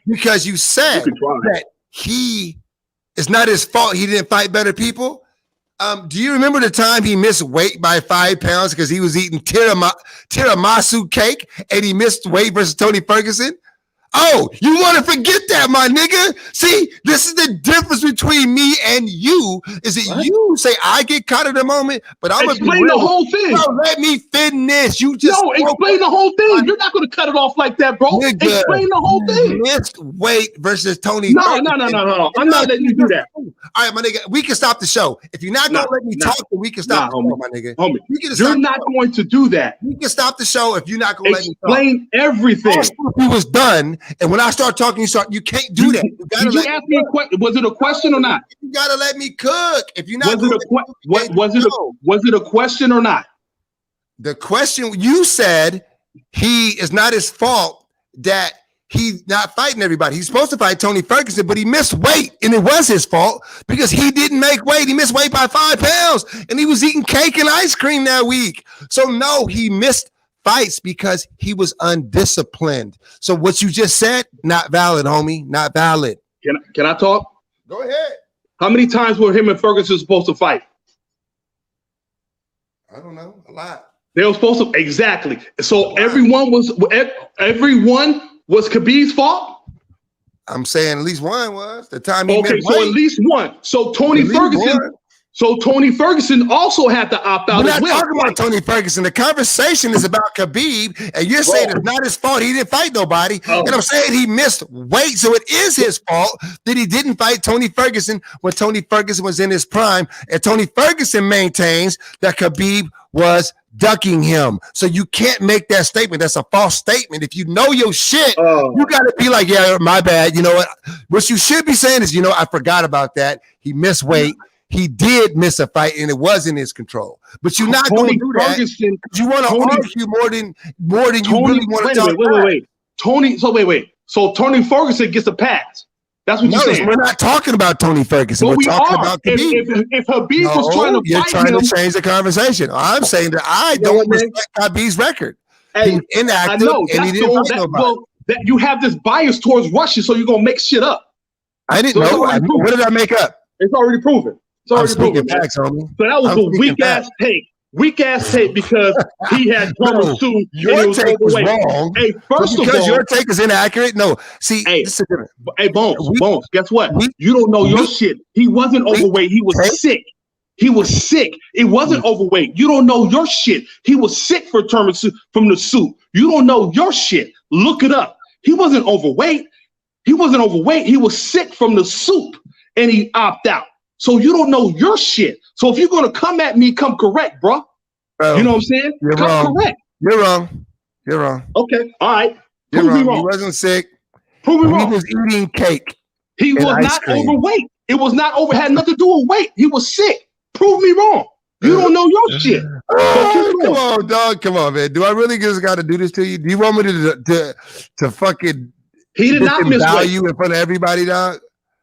Because you said that it's not his fault he didn't fight better people. Do you remember the time he missed weight by 5 pounds because he was eating tiramisu cake and he missed weight versus Tony Ferguson? Oh, you want to forget that, my nigga? See, this is the difference between me and you. Is that you say I get caught in the moment, but I'm gonna explain the whole thing. Bro, let me finish. You just explain the whole thing. You're not gonna cut it off like that, bro. Nigga, explain the whole thing. Missed weight versus Tony. No. I'm not letting you do that. All right, my nigga. We can stop the show if you're not gonna let me talk. Then we can stop the show, my nigga. Homie, you're not going to do that. We can stop the show if you're not gonna let me talk. Explain everything. He was done. And when I start talking, you can't do that. Did you ask me a question? Was it a question or not? You gotta let me cook. If you're not, was it a question or not? The question you said he is not his fault that he's not fighting everybody. He's supposed to fight Tony Ferguson, but he missed weight, and it was his fault because he didn't make weight. He missed weight by 5 pounds, and he was eating cake and ice cream that week. So no, he missed fights because he was undisciplined. So what you just said, not valid, homie. Not valid. Can I talk? Go ahead. How many times were him and Ferguson supposed to fight? I don't know. A lot. They were supposed to. Exactly. So everyone was Khabib's fault? I'm saying at least one was the time he at least one. So Tony Ferguson also had to opt out. We're not talking about Tony Ferguson. The conversation is about Khabib, and you're saying it's not his fault. He didn't fight nobody. And I'm saying he missed weight, so it is his fault that he didn't fight Tony Ferguson when Tony Ferguson was in his prime. And Tony Ferguson maintains that Khabib was ducking him. So you can't make that statement. That's a false statement. If you know your shit, you got to be like, yeah, my bad. You know what? What you should be saying is, I forgot about that. He missed weight. He did miss a fight, and it was in his control. But you're not going to do that. You want to argue more than you really want to talk about. Wait. So Tony Ferguson gets a pass. That's what you're saying. We're not talking about Tony Ferguson. We're talking about Khabib. If Khabib was trying to fight you're trying to change the conversation. I'm saying that I don't respect Khabib's record. He's inactive, and he didn't fight nobody. That you have this bias towards Russia, so you're going to make shit up. I didn't know. What did I make up? It's already proven. I'm speaking facts, homie. So that was a weak-ass take. Weak-ass take because he had drummer suit. Your take was wrong. Hey, first of all, because your take is inaccurate. No, see, Bones. Guess what? You don't know your shit. He wasn't overweight. He was sick. He was sick. It wasn't overweight. You don't know your shit. He was sick from the suit. You don't know your shit. Look it up. He wasn't overweight. He was sick from the soup, and he opted out. So you don't know your shit. So if you're going to come at me, come correct, bro. You know what I'm saying? Come correct. You're wrong. Okay. All right. You're wrong. He wasn't sick. Prove me wrong. He was eating cake. He was not overweight. It was not over. Had nothing to do with weight. He was sick. Prove me wrong. You don't know your shit. Come on, dog. Come on, man. Do I really just got to do this to you? Do you want me to fucking? He did not miss value in front of everybody, dog.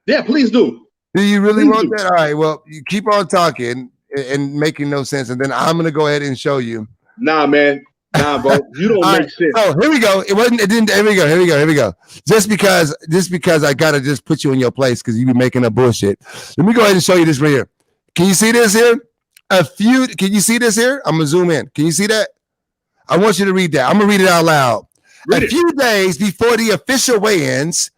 Yeah, please do. Do you really want that? All right. Well, you keep on talking and making no sense, and then I'm gonna go ahead and show you. Nah, man. Nah, bro. You don't make sense. Oh, here we go. It wasn't. It didn't. Here we go. Here we go. Just because I gotta just put you in your place because you be making up bullshit. Let me go ahead and show you this right here. Can you see this here? Can you see this here? I'm gonna zoom in. Can you see that? I want you to read that. I'm gonna read it out loud. A few days before the official weigh-ins,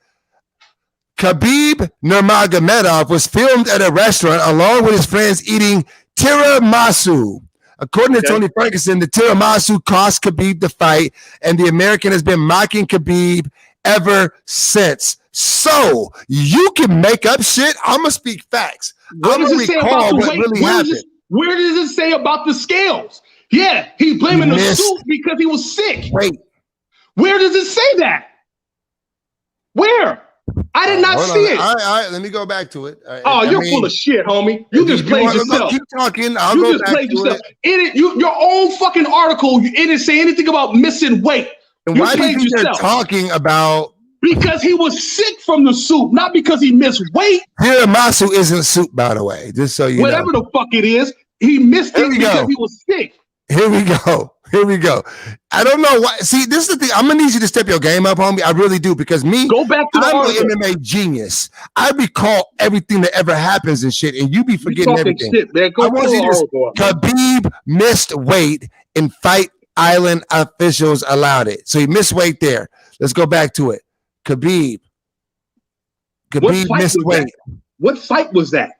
Khabib Nurmagomedov was filmed at a restaurant along with his friends eating tiramisu. According to Tony Ferguson, the tiramisu cost Khabib the fight, and the American has been mocking Khabib ever since. So you can make up shit. I'm gonna speak facts. What does it say about the weight? Where does it say about the scales? Yeah, he's blaming the suit because he was sick. Wait. Where does it say that? Where? I did not see it. All right, let me go back to it. You're full of shit, homie. You just played yourself. Keep talking. You just played yourself. Your own fucking article, it didn't say anything about missing weight. And why do you think they're talking about? Because he was sick from the soup, not because he missed weight. Tiramisu isn't soup, by the way, just so you know. Whatever the fuck it is, he missed it because he was sick. Here we go. I don't know why. See, this is the thing. I'm gonna need you to step your game up, homie. I really do, because go back to I'm an MMA genius. I recall everything that ever happens and shit, and you be forgetting everything. Shit, man. Khabib missed weight, and Fight Island officials allowed it. So he missed weight there. Let's go back to it. Khabib missed weight. What fight was that?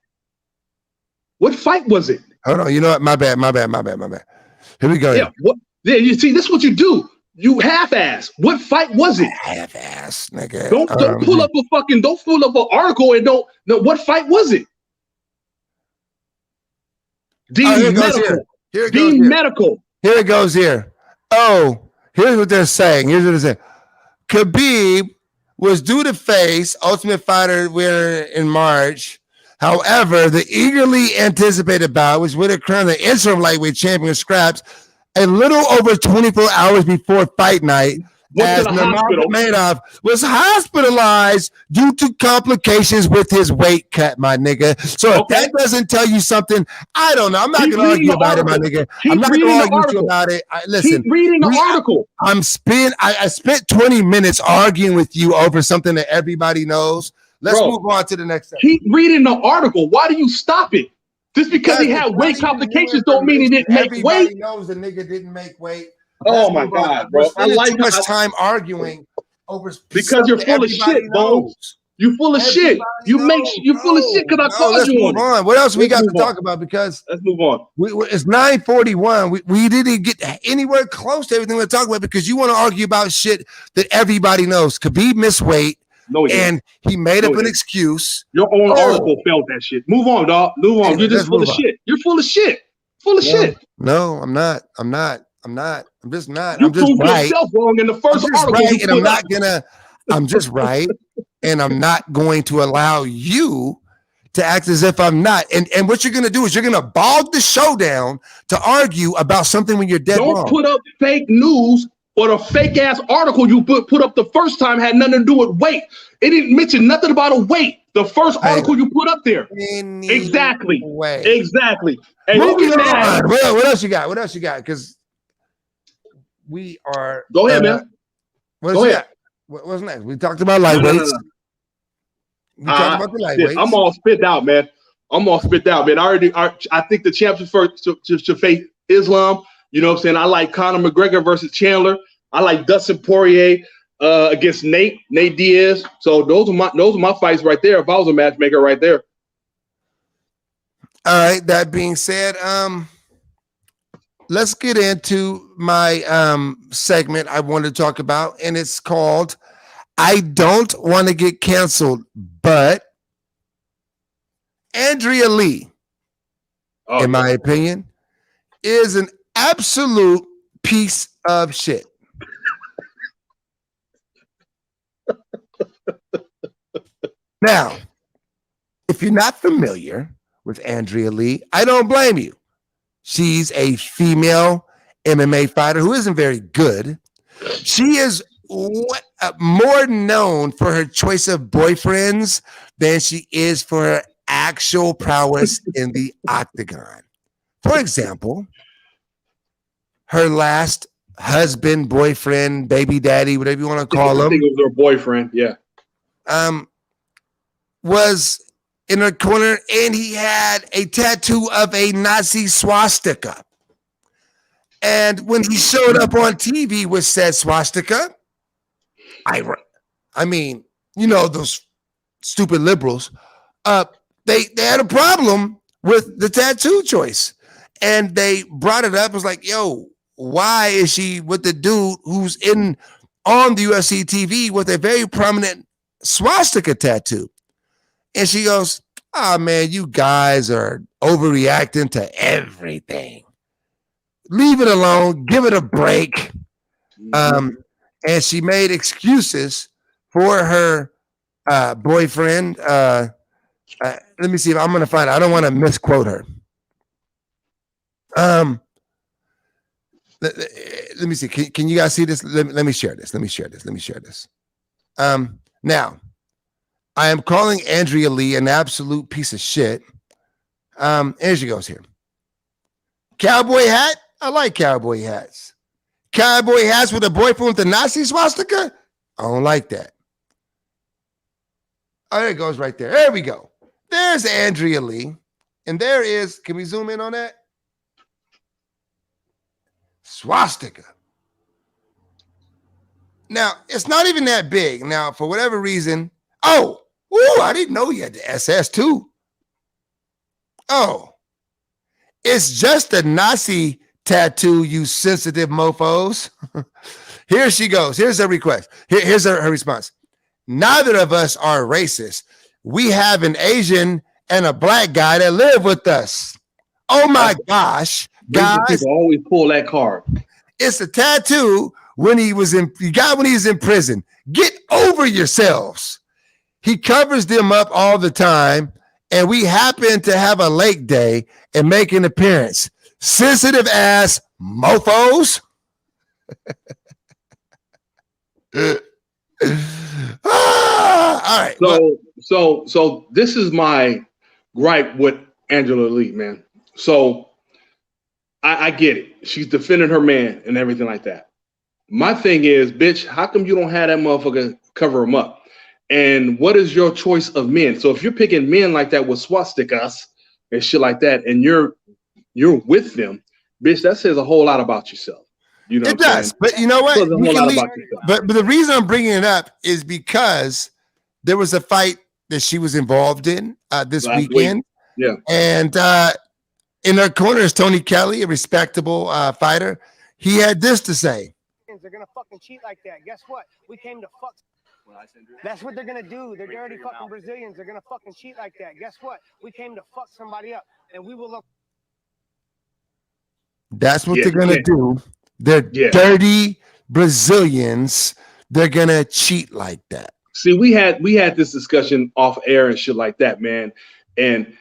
What fight was it? Hold on. You know what? My bad. Here we go. Yeah, you see, this is what you do. You half-ass. What fight was it? Half-ass, nigga. Don't pull up an article and don't know what fight was it. Medical. Medical. Here it goes here. Oh, here's what they're saying. Khabib was due to face Ultimate Fighter winner in March. However, the eagerly anticipated bout was with a crown the interim lightweight champion scraps a little over 24 hours before fight night, as Nurmagomedov was hospitalized due to complications with his weight cut, my nigga. So if that doesn't tell you something, I don't know. I'm not going to argue about it, my nigga. I'm not going to argue with you about it. Listen, keep reading the article. I spent 20 minutes arguing with you over something that everybody knows. Let's move on to the next step. Keep reading the article. Why do you stop it? Just because he had weight complications don't mean he didn't make weight. Everybody knows the nigga didn't make weight. Oh my God, bro! I like too much time arguing over because you're full of shit, Bones. You're full of shit. You're full of shit because I called you on it. What else we got to talk about? Because let's move on. It's 9:41. We didn't get anywhere close to everything we're talking about because you want to argue about shit that everybody knows. Khabib missed weight. No, and he made up an excuse. Your own article felt that shit. Move on, dog. Move on. You're just full of shit. You're full of shit. Full of shit. No, I'm not. I'm just not. You proved yourself wrong in the first article. Right, and I'm just right, and I'm not going to allow you to act as if I'm not. And what you're gonna do is you're gonna bog the show down to argue about something when you're dead wrong. Don't put up fake news. Or the fake ass article you put up the first time had nothing to do with weight. It didn't mention nothing about a weight. The first article you put up there. Exactly. Hey, moving on. What else you got? Because we are. Go ahead, man. Go ahead. What's next? We talked about lightweights. We talked about the lightweights. I'm all spit out, man. I think the champion should face Islam. You know what I'm saying? I like Conor McGregor versus Chandler. I like Dustin Poirier against Nate Diaz. So those are my fights right there. If I was a matchmaker right there. All right. That being said, let's get into my segment I want to talk about, and it's called "I Don't Want to Get Canceled," but Andrea Lee, in my opinion, is an absolute piece of shit. Now, if you're not familiar with Andrea Lee, I don't blame you. She's a female MMA fighter who isn't very good. She is more known for her choice of boyfriends than she is for her actual prowess in the octagon. For example, her last husband, boyfriend, baby daddy, whatever you want to call him. I think it was her boyfriend, yeah. Was in her corner, and he had a tattoo of a Nazi swastika. And when he showed up on TV with said swastika, I mean, you know, those stupid liberals, they had a problem with the tattoo choice. And they brought it up. It was like, yo, why is she with the dude who's on the UFC TV with a very prominent swastika tattoo? And she goes, oh, man, you guys are overreacting to everything. Leave it alone. Give it a break. And she made excuses for her boyfriend. Let me see if I'm going to find it. I don't want to misquote her. Let me see. Can you guys see this? Let me share this. Let me share this. Now, I am calling Andrea Lee an absolute piece of shit. Here she goes here. Cowboy hat? I like cowboy hats. Cowboy hats with a boyfriend with the Nazi swastika? I don't like that. Oh, there it goes right there. There we go. There's Andrea Lee. And there is, can we zoom in on that? Swastika. Now, it's not even that big. Now, for whatever reason, I didn't know you had the SS too. Oh, it's just a Nazi tattoo, you sensitive mofos. Here she goes. Here's her request. Here's her response. Neither of us are racist. We have an Asian and a black guy that live with us. Oh my gosh, guys! People always pull that card. It's a tattoo when he was in prison. Get over yourselves. He covers them up all the time, and we happen to have a lake day and make an appearance. Sensitive ass mofos. All right. So this is my gripe with Angela Lee, man. So I get it. She's defending her man and everything like that. My thing is, bitch, how come you don't have that motherfucker cover him up? And what is your choice of men? So if you're picking men like that with swastikas and shit like that, and you're with them, bitch, that says a whole lot about yourself. You know, it does. But you know what? But the reason I'm bringing it up is because there was a fight that she was involved in this weekend. Yeah. And in her corner is Tony Kelly, a respectable fighter. He had this to say. They're gonna fucking cheat like that. Guess what? We came to fuck. That's what they're gonna do. They're dirty fucking Brazilians. They're gonna fucking cheat like that. Guess what? We came to fuck somebody up, and we will look. That's what they're gonna do. They're dirty Brazilians. They're gonna cheat like that. See, we had this discussion off air and shit like that, man. And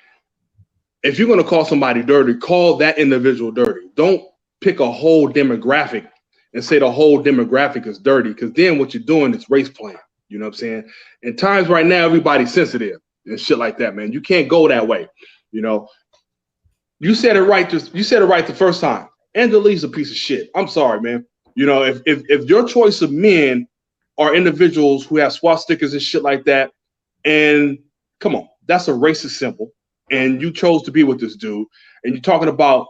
if you're gonna call somebody dirty, call that individual dirty. Don't pick a whole demographic and say the whole demographic is dirty, because then what you're doing is race playing. You know what I'm saying? In times right now, everybody's sensitive and shit like that, man. You can't go that way. You know, you said it right. You said it right the first time. Angela Lee's a piece of shit. I'm sorry, man. You know, if your choice of men are individuals who have swastikas and shit like that, and come on, that's a racist symbol, and you chose to be with this dude, and you're talking about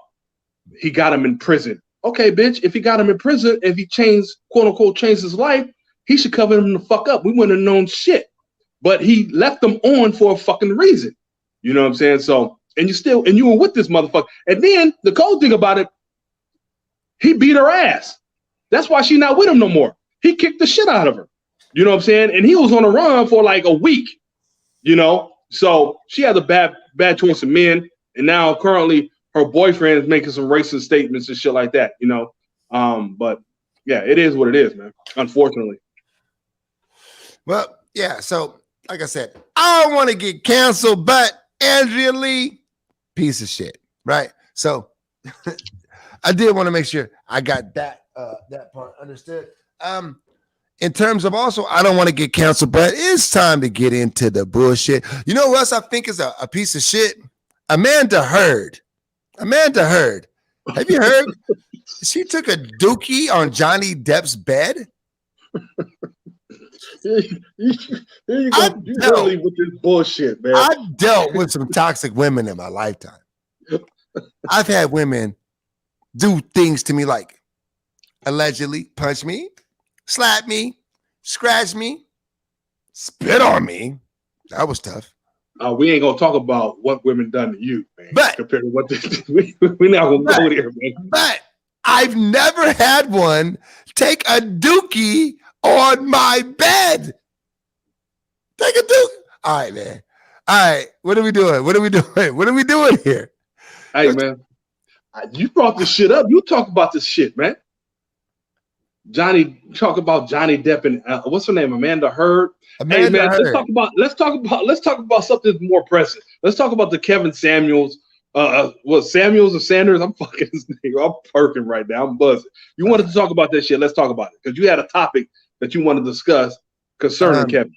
he got him in prison. Okay, bitch, if he got him in prison, if he quote unquote changed his life, he should cover him the fuck up. We wouldn't have known shit. But he left them on for a fucking reason. You know what I'm saying? So, and you were with this motherfucker. And then the cold thing about it, he beat her ass. That's why she's not with him no more. He kicked the shit out of her. You know what I'm saying? And he was on the run for like a week. You know? So she has a bad choice of men. And now currently her boyfriend is making some racist statements and shit like that, you know? But yeah, it is what it is, man. Unfortunately. Well, yeah. So like I said, I don't want to get canceled, but Andrea Lee, piece of shit, right? So I did want to make sure I got that part understood. In terms of also, I don't want to get canceled, but it's time to get into the bullshit. You know what else I think is a piece of shit? Amanda Heard. Amanda Heard. Have you heard? She took a dookie on Johnny Depp's bed. Here you go. You really with this bullshit, man. I've dealt with some toxic women in my lifetime. I've had women do things to me like allegedly punch me, slap me, scratch me, spit on me. That was tough. We ain't gonna talk about what women done to you, man. But compared to what we're not gonna go there, man. But I've never had one take a dookie on my bed. Take a dookie. All right, man. All right. What are we doing? What are we doing? What are we doing here? Hey, man. You brought this shit up. You talk about this shit, man. Talk about Johnny Depp and what's her name? Amanda Heard. Hey, man, Heard. Let's talk about something more pressing. Let's talk about the Kevin Samuels. What, Samuels or Sanders? I'm fucking his name. I'm perking right now. I'm buzzing. You wanted to talk about that shit. Let's talk about it. Because you had a topic that you want to discuss concerning Kevin.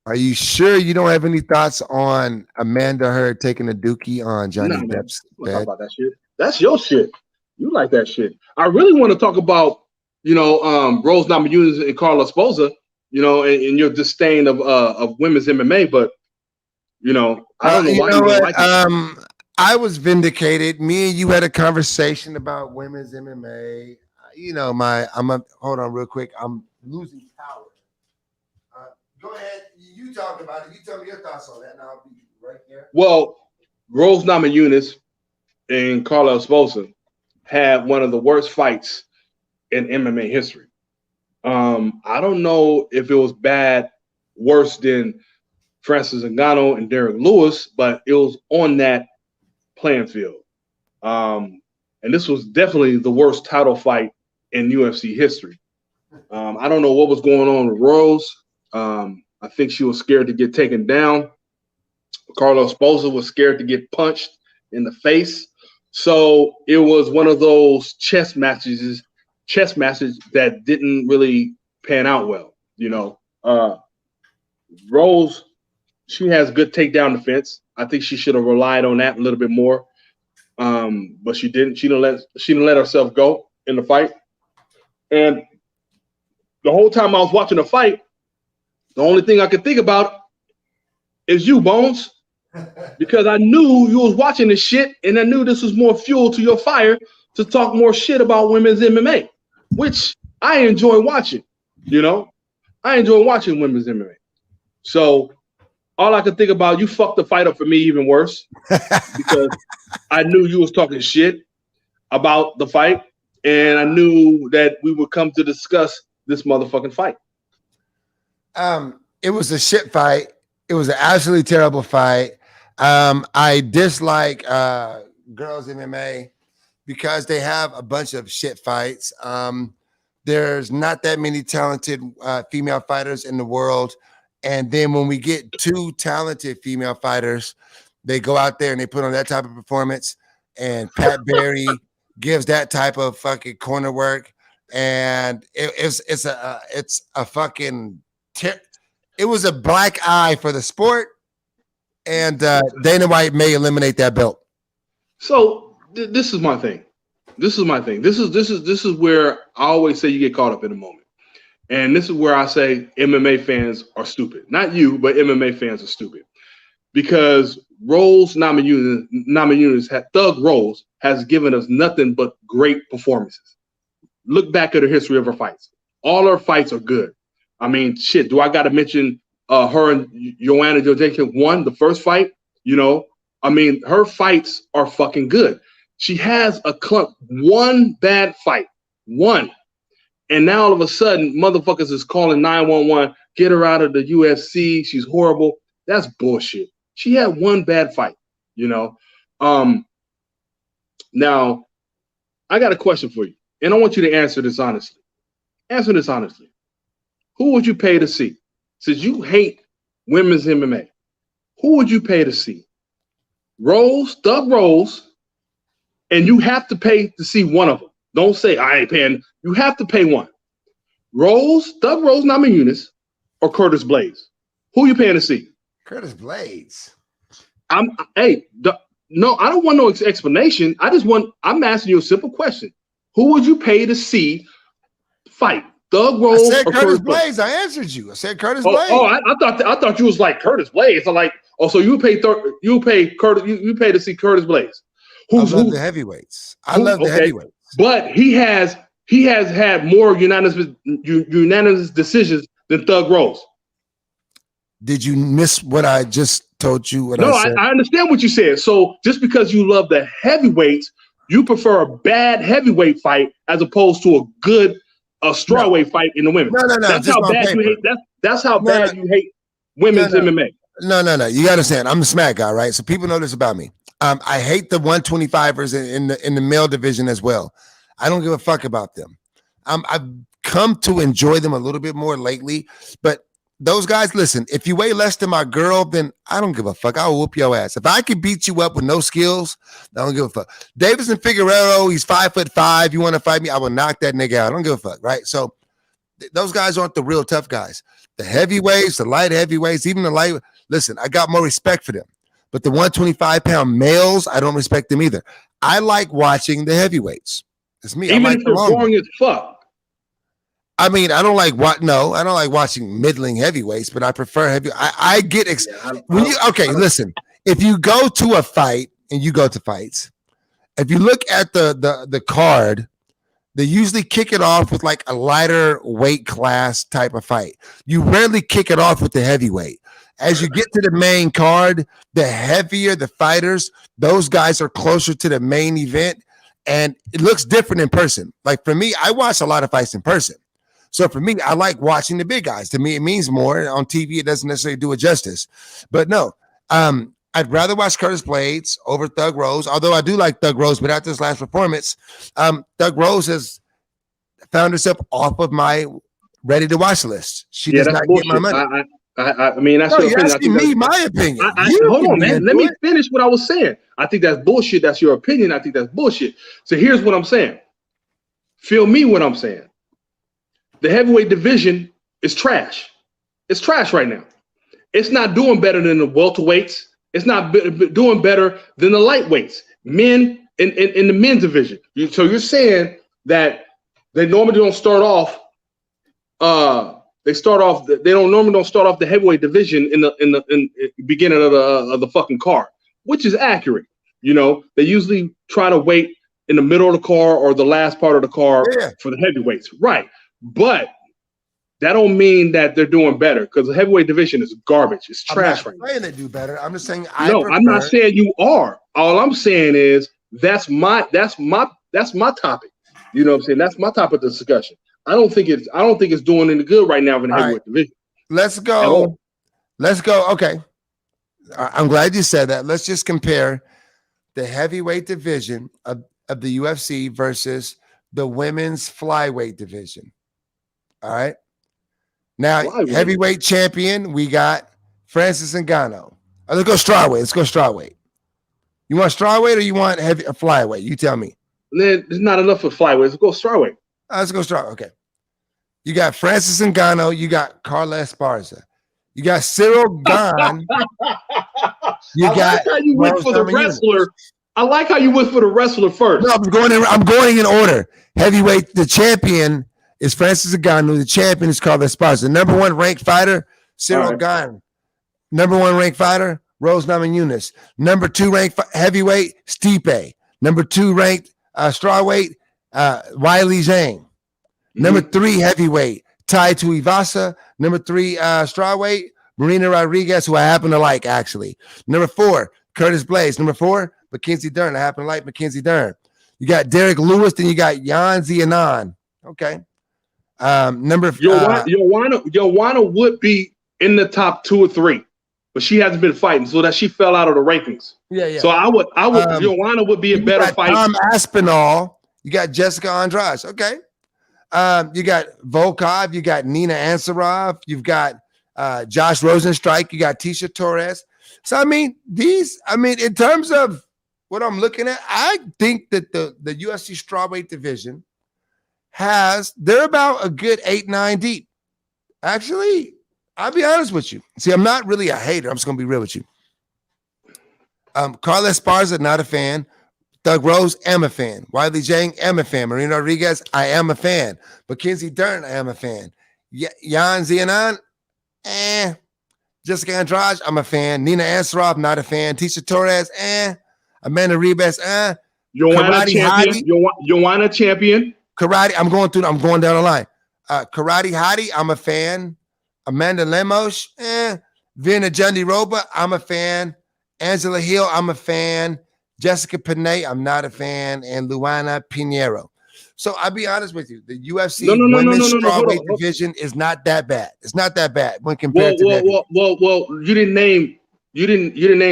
Are you sure you don't have any thoughts on Amanda Heard taking a dookie on Johnny Depp's bed? Talk about that shit. That's your shit. You like that shit. I really want to talk about, Rose Namajunas and Carla Esposa, and your disdain of women's MMA, but I don't know why you don't like it. I was vindicated. Me and you had a conversation about women's MMA. Hold on real quick. I'm losing power. Go ahead. You talk about it. You tell me your thoughts on that, and I'll be right there. Well, Rose Namajunas and Carla Esposa had one of the worst fights in MMA history. I don't know if it was worse than Francis Ngannou and Derek Lewis, but it was on that playing field. And this was definitely the worst title fight in UFC history. I don't know what was going on with Rose. I think she was scared to get taken down. Carla Esposa was scared to get punched in the face. So it was one of those chess matches that didn't really pan out well. Rose, she has good takedown defense. I think she should have relied on that a little bit more. But she didn't. She didn't let herself go in the fight. And the whole time I was watching the fight, the only thing I could think about is you, Bones. Because I knew you was watching this shit, and I knew this was more fuel to your fire to talk more shit about women's MMA, which I enjoy watching. I enjoy watching women's MMA. So all I could think about, you fucked the fight up for me even worse because I knew you was talking shit about the fight, and I knew that we would come to discuss this motherfucking fight. It was a shit fight. It was an absolutely terrible fight. I dislike girls MMA because they have a bunch of shit fights. There's not that many talented female fighters in the world. And then when we get two talented female fighters, they go out there and they put on that type of performance. And Pat Barry gives that type of fucking corner work. And it's a fucking it was a black eye for the sport. And Dana White may eliminate that belt. So this is my thing. This is where I always say you get caught up in the moment. And this is where I say MMA fans are stupid. Not you, but MMA fans are stupid. Because Rose Namajunas, Thug Rose, has given us nothing but great performances. Look back at the history of her fights. All her fights are good. I mean, shit, do I got to mention her and Joanna Jędrzejczyk won the first fight? I mean, her fights are fucking good. She has one bad fight, one. And now all of a sudden, motherfuckers is calling 911, get her out of the UFC. She's horrible. That's bullshit. She had one bad fight, Now, I got a question for you, and I want you to answer this honestly. Answer this honestly. Who would you pay to see? Since you hate women's MMA, who would you pay to see? Rose, Thug Rose, and you have to pay to see one of them. Don't say I ain't paying. You have to pay one. Rose, Thug Rose, Namajunas, or Curtis Blades. Who you paying to see? Curtis Blades. No, I don't want no explanation. I'm asking you a simple question. Who would you pay to see fight? Thug Rose I said or Curtis Blades. I answered you. I said Curtis Blades. I thought you was like Curtis Blades. So like, so you pay to see Curtis Blades. I love the heavyweights. I love the heavyweights. But he has had more unanimous decisions than Thug Rose. Did you miss what I just told you? I understand what you said. So just because you love the heavyweights, you prefer a bad heavyweight fight as opposed to a strawweight fight in the women. No. That's how bad you hate. That's how bad you hate women's MMA. No. You gotta understand. I'm the smack guy, right? So people know this about me. I hate the 125ers in the male division as well. I don't give a fuck about them. I've come to enjoy them a little bit more lately, but those guys, listen, if you weigh less than my girl, then I don't give a fuck. I'll whoop your ass. If I can beat you up with no skills, I don't give a fuck. Davison Figueroa, he's 5'5". You want to fight me? I will knock that nigga out. I don't give a fuck, right? So those guys aren't the real tough guys. The heavyweights, the light heavyweights, even the light. Listen, I got more respect for them. But the 125-pound males, I don't respect them either. I like watching the heavyweights. It's me. Even if they're boring as fuck. I mean, I don't like watching middling heavyweights, but I prefer heavy. I get listen. If you go to a fight and you go to fights, if you look at the card, they usually kick it off with like a lighter weight class type of fight. You rarely kick it off with the heavyweight. As you get to the main card, the heavier the fighters, those guys are closer to the main event, and it looks different in person. Like for me, I watch a lot of fights in person. So for me, I like watching the big guys. To me, it means more. On TV, it doesn't necessarily do it justice. But no, I'd rather watch Curtis Blades over Thug Rose, although I do like Thug Rose, but after this last performance, Thug Rose has found herself off of my ready-to-watch list. She does not get my money. I mean, that's your opinion. Asking me my opinion. Hold on, man. Let me finish what I was saying. I think that's bullshit. That's your opinion. I think that's bullshit. So here's what I'm saying. Feel me what I'm saying. The heavyweight division is trash. It's trash right now. It's not doing better than the welterweights. It's not doing better than the lightweights. Men in the men's division. So you're saying that they normally don't start off. They normally don't start off the heavyweight division in the beginning of the fucking card, which is accurate. You know, they usually try to wait in the middle of the card or the last part of the card for the heavyweights, right? But that don't mean that they're doing better, because the heavyweight division is garbage. It's trash right now. I'm not saying they do better. I'm just saying I'm not saying you are. All I'm saying is that's my topic. You know what I'm saying? That's my topic of discussion. I don't think it's doing any good right now in the heavyweight division. Let's go. Okay. I'm glad you said that. Let's just compare the heavyweight division of the UFC versus the women's flyweight division. All right. Now, heavyweight champion, we got Francis Ngannou. Let's go strawweight. You want strawweight or you want flyweight? You tell me. There's not enough for flyweight. Let's go strawweight. Let's go strawweight. Okay. You got Francis Ngannou. You got Carla Esparza. You got Cyril Gane. I like how you went for the wrestler. I like how you went for the wrestler first. No, I'm going in order. Heavyweight, the champion is Francis Ngannou. The champion is Carla Esparza. The number one ranked fighter, Cyril Gane. Number one ranked fighter, Rose Namajunas. Number two ranked heavyweight, Stipe. Number two ranked strawweight, Wiley Zhang. Number three heavyweight, Tai Tuivasa. Number three strawweight, Marina Rodriguez, who I happen to like, actually. Number four, Curtis Blades. Number four, Mackenzie Dern. I happen to like Mackenzie Dern. You got Derek Lewis, then you got Yan Xianan. Okay. Joanna would be in the top 2 or 3, but she hasn't been fighting, so that she fell out of the rankings. Yeah. So I would Joanna would be a better fight. Tom Aspinall. You got Jessica Andrade. Okay. You got Volkov. You got Nina Ansaroff. You've got Josh Rosenstrike, you got Tisha Torres. So in terms of what I'm looking at, I think that the UFC strawweight division they're about a good 8-9 deep. Actually, I'll be honest with you. See, I'm not really a hater. I'm just gonna be real with you. Carla Esparza, not a fan. Doug Rose, am a fan. Wiley Zhang, am a fan. Marina Rodriguez, I am a fan. Mackenzie Dern, I am a fan. Yan Xianan, Jessica Andrade, I'm a fan. Nina Ansaroff, not a fan. Tisha Torres, Amanda Ribas, Joanna champion. Joanna champion. Karate, I'm going down the line. Karate Hottie, I'm a fan. Amanda Lemos, Vina Jandiroba, I'm a fan. Angela Hill, I'm a fan. Jessica Panay, I'm not a fan. And Luana Pinheiro. So I'll be honest with you. The UFC women's strawweight division is not that bad. It's not that bad when compared to that. Well, you didn't name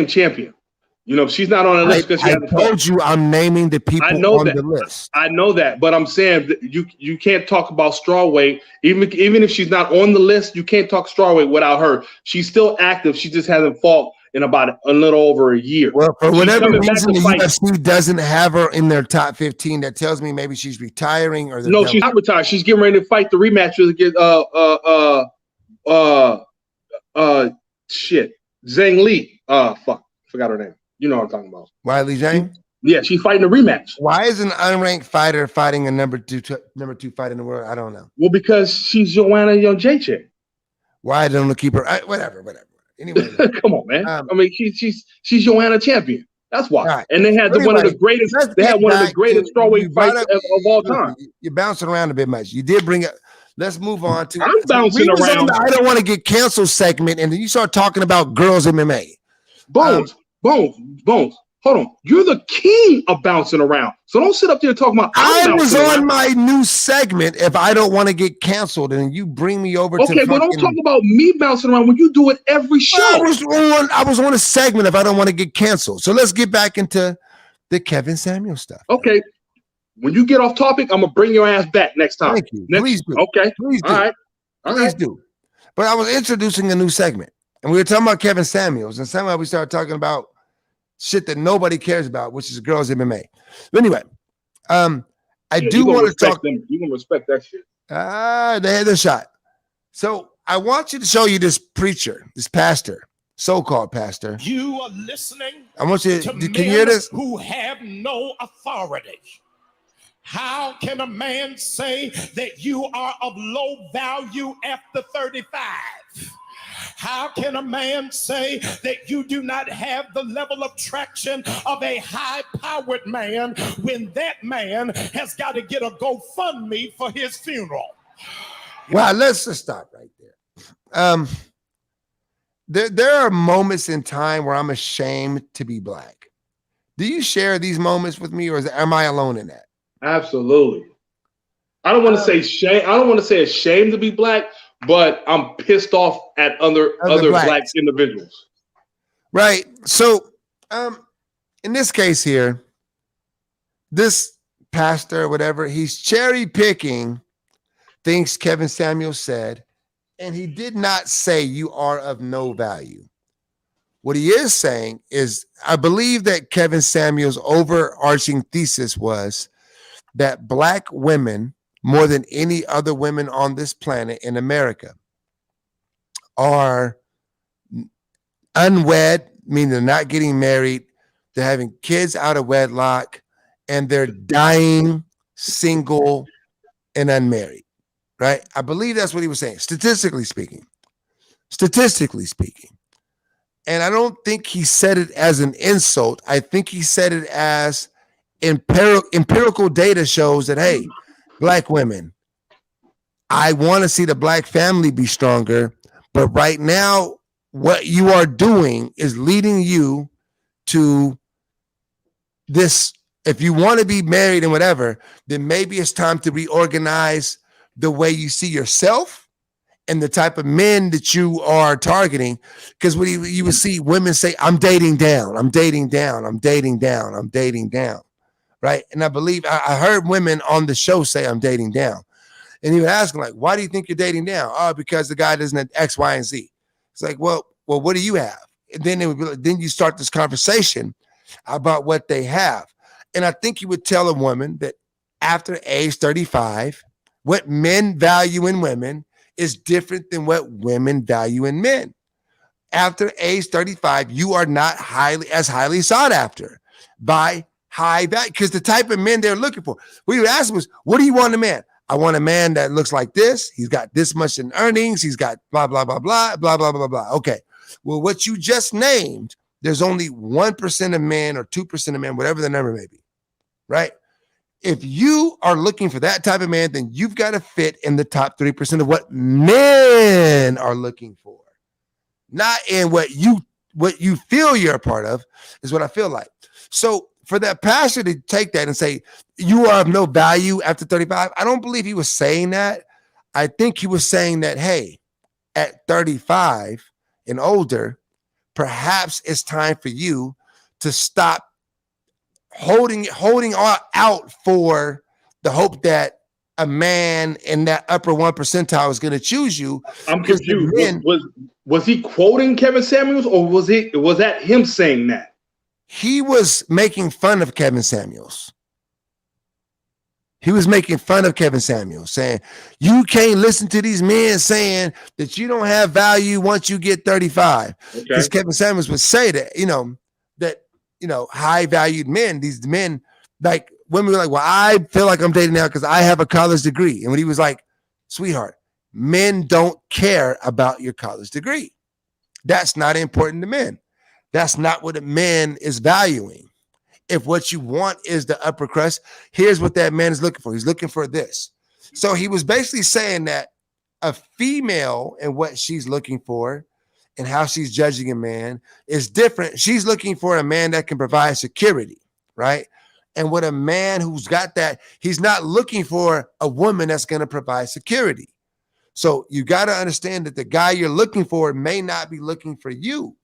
champion. You know, she's not on the list because I told you I'm naming the people on the list. I know that, but I'm saying that you can't talk about strawweight. Even if she's not on the list, you can't talk strawweight without her. She's still active. She just hasn't fought in about a little over a year. Well, for whatever reason, the UFC doesn't have her in their top 15. That tells me maybe she's retiring or no, she's not retired. She's getting ready to fight the rematch against Zhang Li. Forgot her name. You know what I'm talking about. Wiley Zhang? Yeah, she's fighting a rematch. Why is an unranked fighter fighting a number two fight in the world? I don't know. Well, because she's Joanna Jędrzejczyk. Why don't they keep her? Whatever. Anyway, come on, man. She's Joanna champion. That's why. Right. And they had one of the greatest. They had one of the greatest strawweight fights of all time. You're bouncing around a bit much. You did bring it. Let's move on to. I'm bouncing around. I don't want to get canceled segment, and then you start talking about girls MMA. Bones. Hold on. You're the king of bouncing around. So don't sit up there talking about. I was on my new segment. If I don't want to get canceled, and you bring me over. Okay, but don't talk about me bouncing around when you do it every show. I was on a segment. If I don't want to get canceled, so let's get back into the Kevin Samuel stuff. Okay. When you get off topic, I'm gonna bring your ass back next time. Thank you. Please do. Okay. Please do. All right. Please do. But I was introducing a new segment, and we were talking about Kevin Samuels, and somehow we started talking about shit that nobody cares about, which is girls MMA. But anyway, I do want to talk. You can respect that shit. They had their shot. So I want you to show you this preacher, this pastor, so-called pastor. You are listening. I want you to can you hear this? Who have no authority. How can a man say that you are of low value after 35? How can a man say that you do not have the level of traction of a high-powered man when that man has got to get a GoFundMe for his funeral? Well, let's just stop right there. There are moments in time where I'm ashamed to be black. Do you share these moments with me, or am I alone in that? Absolutely. I don't want to say shame. I don't want to say ashamed to be black, but I'm pissed off at other black individuals. Right. So, in this case here, this pastor, whatever, he's cherry picking things Kevin Samuel said, and he did not say you are of no value. What he is saying is, I believe that Kevin Samuel's overarching thesis was that black women, more than any other women on this planet in America, are unwed, meaning they're not getting married, they're having kids out of wedlock, and they're dying single and unmarried, right? I believe that's what he was saying, statistically speaking. And I don't think he said it as an insult. I think he said it as empirical data shows that, hey, black women, I want to see the black family be stronger, but right now, what you are doing is leading you to this. If you want to be married and whatever, then maybe it's time to reorganize the way you see yourself and the type of men that you are targeting. Because when you would see women say, I'm dating down. Right. And I believe I heard women on the show say I'm dating down. And he would ask him, like, why do you think you're dating now? Oh, because the guy doesn't have X, Y, and Z. It's like, well, what do you have? And then it would be like, then you start this conversation about what they have. And I think you would tell a woman that after age 35, what men value in women is different than what women value in men. After age 35, you are not as highly sought after by high value, because the type of men they're looking for. What you ask them is, what do you want in a man? I want a man that looks like this. He's got this much in earnings. He's got blah, blah, blah, blah, blah, blah, blah, blah. Okay. Well, what you just named, there's only 1% of men or 2% of men, whatever the number may be, right? If you are looking for that type of man, then you've got to fit in the top 3% of what men are looking for, not in what you feel you're a part of, is what I feel like. So for that pastor to take that and say, you are of no value after 35, I don't believe he was saying that. I think he was saying that, hey, at 35 and older, perhaps it's time for you to stop holding out for the hope that a man in that upper 1 percentile is going to choose you. I'm confused. Was he quoting Kevin Samuels, or was that him saying that? He was making fun of Kevin Samuels. He was making fun of Kevin Samuels, saying, you can't listen to these men saying that you don't have value once you get 35. Because Kevin Samuels would say that, high valued men, these men, like women were like, well, I feel like I'm dating now because I have a college degree. And when he was like, sweetheart, men don't care about your college degree. That's not important to men. That's not what a man is valuing. If what you want is the upper crust, here's what that man is looking for. He's looking for this. So he was basically saying that a female and what she's looking for and how she's judging a man is different. She's looking for a man that can provide security, right? And what a man who's got that, he's not looking for a woman that's going to provide security. So you got to understand that the guy you're looking for may not be looking for you.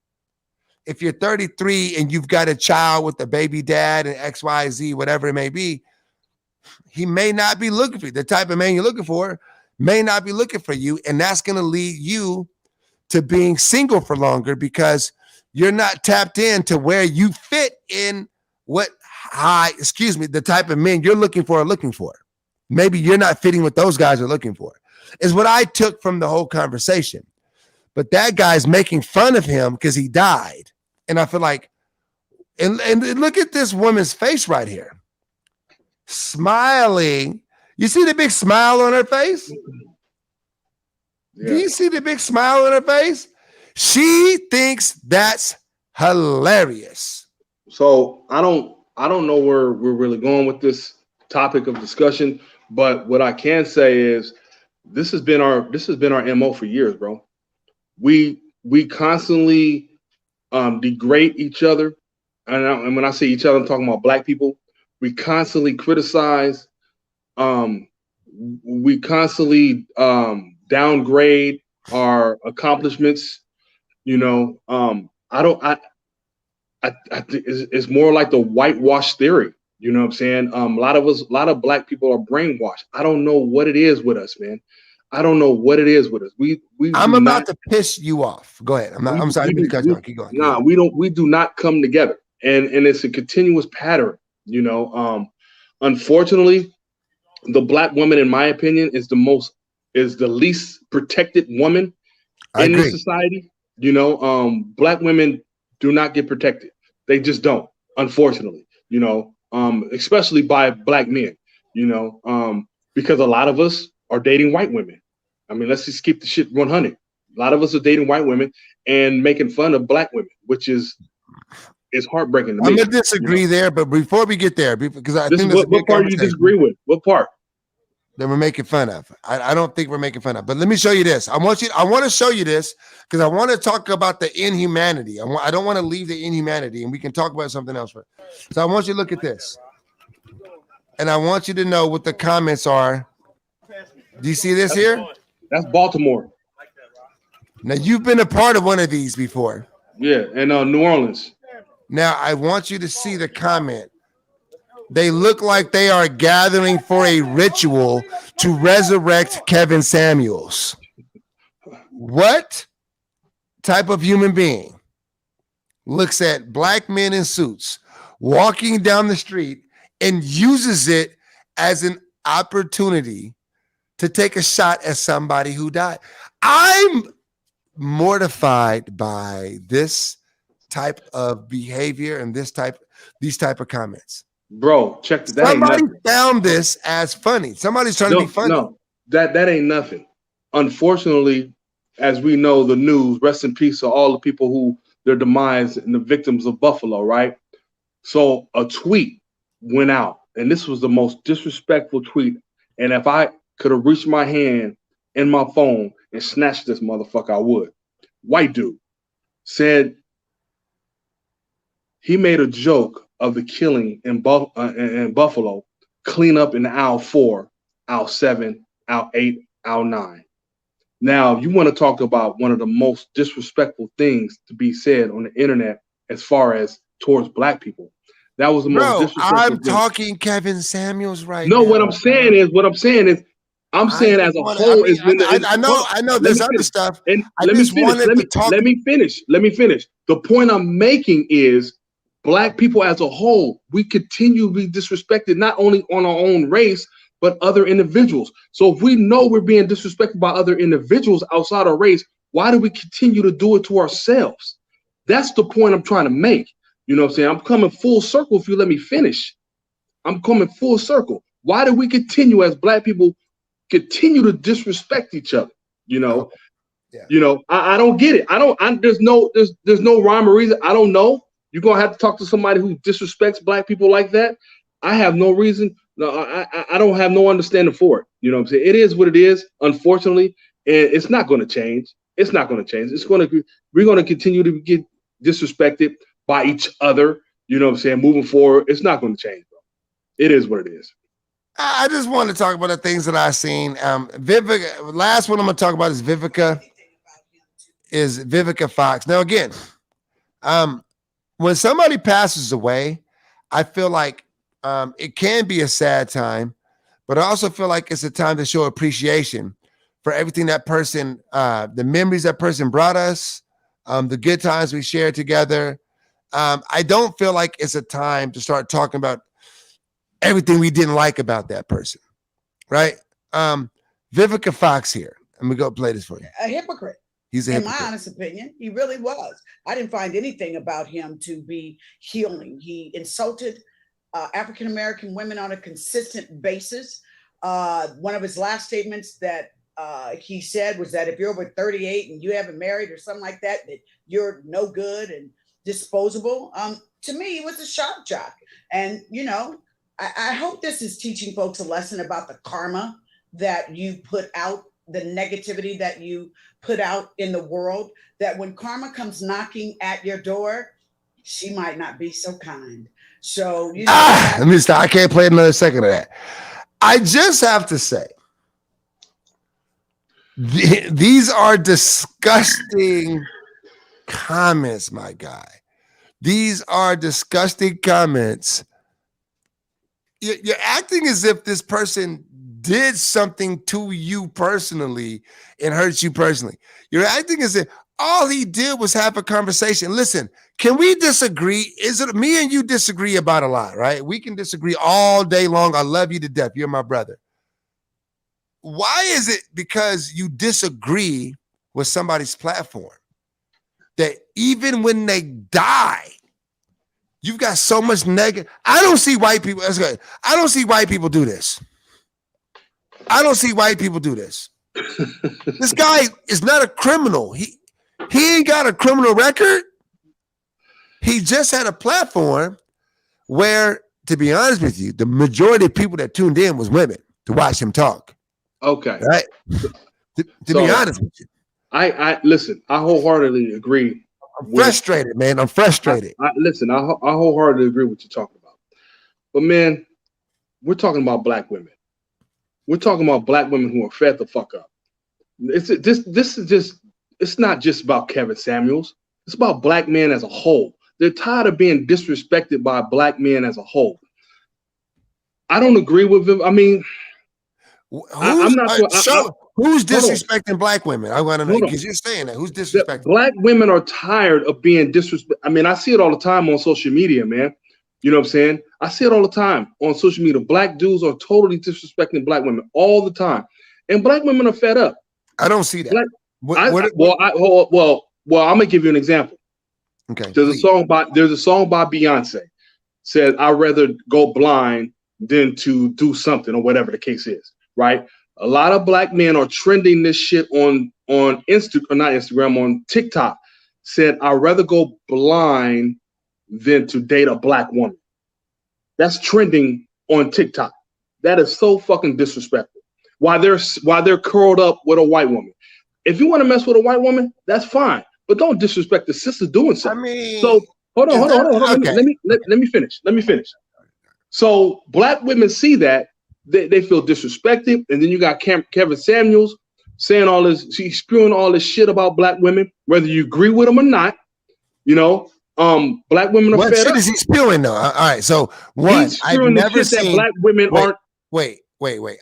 If you're 33 and you've got a child with a baby dad and X, Y, Z, whatever it may be, he may not be looking for you. The type of man you're looking for may not be looking for you. And that's going to lead you to being single for longer because you're not tapped into where you fit in what the type of men you're looking for are looking for. Maybe you're not fitting what those guys are looking for, is what I took from the whole conversation. But that guy's making fun of him because he died. And I feel like, and look at this woman's face right here. Smiling. You see the big smile on her face? Yeah. Do you see the big smile on her face? She thinks that's hilarious. So I don't know where we're really going with this topic of discussion, but what I can say is this has been our MO for years, bro. We constantly degrade each other. And when I say each other, I'm talking about Black people. We constantly criticize. We constantly downgrade our accomplishments. I think it's more like the whitewash theory. You know what I'm saying? A lot of Black people are brainwashed. I don't know what it is with us, man. I don't know what it is with us. I'm about to piss you off. Go ahead. I'm sorry. Keep going. We do not come together. And it's a continuous pattern, Unfortunately, the Black woman, in my opinion, is the least protected woman in this society. Black women do not get protected. They just don't, unfortunately, especially by Black men, because a lot of us are dating white women. I mean, let's just keep the shit 100. A lot of us are dating white women and making fun of Black women, which is heartbreaking to me. I'm gonna disagree there, but before we get there, because I think what part do you disagree with? What part? That we're making fun of. I don't think we're making fun of. But let me show you this. I want to show you this because I want to talk about the inhumanity. I don't want to leave the inhumanity, and we can talk about something else. So I want you to look at this, and I want you to know what the comments are. Do you see this here? That's Baltimore. Now you've been a part of one of these before. Yeah, and New Orleans. Now I want you to see the comment. They look like they are gathering for a ritual to resurrect Kevin Samuels. What type of human being looks at black men in suits walking down the street and uses it as an opportunity to take a shot at somebody who died? I'm mortified by this type of behavior and these type of comments. Bro, check that. Somebody found this as funny. Somebody's trying to be funny. No, that ain't nothing. Unfortunately, as we know, the news, rest in peace to all the people who their demise and the victims of Buffalo, right? So a tweet went out, and this was the most disrespectful tweet. And if I could have reached my hand in my phone and snatched this motherfucker, I would. White dude said he made a joke of the killing in Buffalo, clean up in aisle 4, aisle 7, aisle 8, aisle 9. Now, you want to talk about one of the most disrespectful things to be said on the internet as far as towards black people. That was the most disrespectful I'm thing. talking Kevin Samuels right now. No, what I'm saying is I'm saying as a whole is I know there's other stuff. And let me finish. The point I'm making is black people as a whole, we continue to be disrespected, not only on our own race, but other individuals. So if we know we're being disrespected by other individuals outside our race, why do we continue to do it to ourselves? That's the point I'm trying to make. You know what I'm saying? I'm coming full circle if you let me finish. I'm coming full circle. Why do we continue as black people continue to disrespect each other? You know, I don't get it. There's no rhyme or reason. I don't know. You're going to have to talk to somebody who disrespects black people like that. I have no reason. No, I don't have no understanding for it. You know what I'm saying? It is what it is, unfortunately, and it's not going to change. It's not going to change. We're going to continue to get disrespected by each other. You know what I'm saying? Moving forward, it's not going to change, bro. It is what it is. I just want to talk about the things that I've seen. Vivica, last one I'm going to talk about is Vivica Fox. Now, again, when somebody passes away, I feel like it can be a sad time, but I also feel like it's a time to show appreciation for everything that person, the memories that person brought us, the good times we shared together. I don't feel like it's a time to start talking about everything we didn't like about that person, right? Vivica Fox here. I'm going to go play this for you. A hypocrite. He's a hypocrite. In my honest opinion, he really was. I didn't find anything about him to be healing. He insulted African-American women on a consistent basis. One of his last statements that he said was that if you're over 38 and you haven't married or something like that, that you're no good and disposable. To me, it was a shock jock. And, you know, I hope this is teaching folks a lesson about the karma that you put out, the negativity that you put out in the world, that when karma comes knocking at your door, she might not be so kind. So, you know, let me stop. I can't play another second of that. I just have to say, these are disgusting comments, my guy. These are disgusting comments. You're acting as if this person did something to you personally and hurt you personally. You're acting as if all he did was have a conversation. Listen, can we disagree? Is it me and you disagree about a lot, right? We can disagree all day long. I love you to death. You're my brother. Why is it because you disagree with somebody's platform that even when they die, you've got so much negative? I don't see white people. That's good. I don't see white people do this. I don't see white people do this. This guy is not a criminal. He ain't got a criminal record. He just had a platform where, to be honest with you, the majority of people that tuned in was women to watch him talk. Okay. Right. To be honest with you. I listen, I wholeheartedly agree. I'm frustrated, man. I'm frustrated. I wholeheartedly agree with what you're talking about. But man, we're talking about black women. We're talking about black women who are fed the fuck up. This is just, it's not just about Kevin Samuels. It's about black men as a whole. They're tired of being disrespected by black men as a whole. I don't agree with him. I mean, I'm not. Who's disrespecting black women? I want to know, because you're saying that. Who's disrespecting? Black women are tired of being disrespected. I mean, I see it all the time on social media, man. You know what I'm saying? I see it all the time on social media. Black dudes are totally disrespecting black women all the time, and black women are fed up. I don't see that. Well, I'm gonna give you an example. Okay. There's a song by Beyonce. Said, "I'd rather go blind than to do something," or whatever the case is. Right? A lot of black men are trending this shit on not Instagram, on TikTok. Said, "I'd rather go blind than to date a black woman." That's trending on TikTok. That is so fucking disrespectful. Why they're curled up with a white woman. If you want to mess with a white woman, that's fine, but don't disrespect the sister doing so. I mean, so hold on. Okay. Let me finish. So black women see that they feel disrespected, and then you got Kevin Samuels saying all this, he's spewing all this shit about black women, whether you agree with him or not. You know, black women are what fed shit up. is he spewing though? All right, so one, I've never seen that black women aren't. Wait.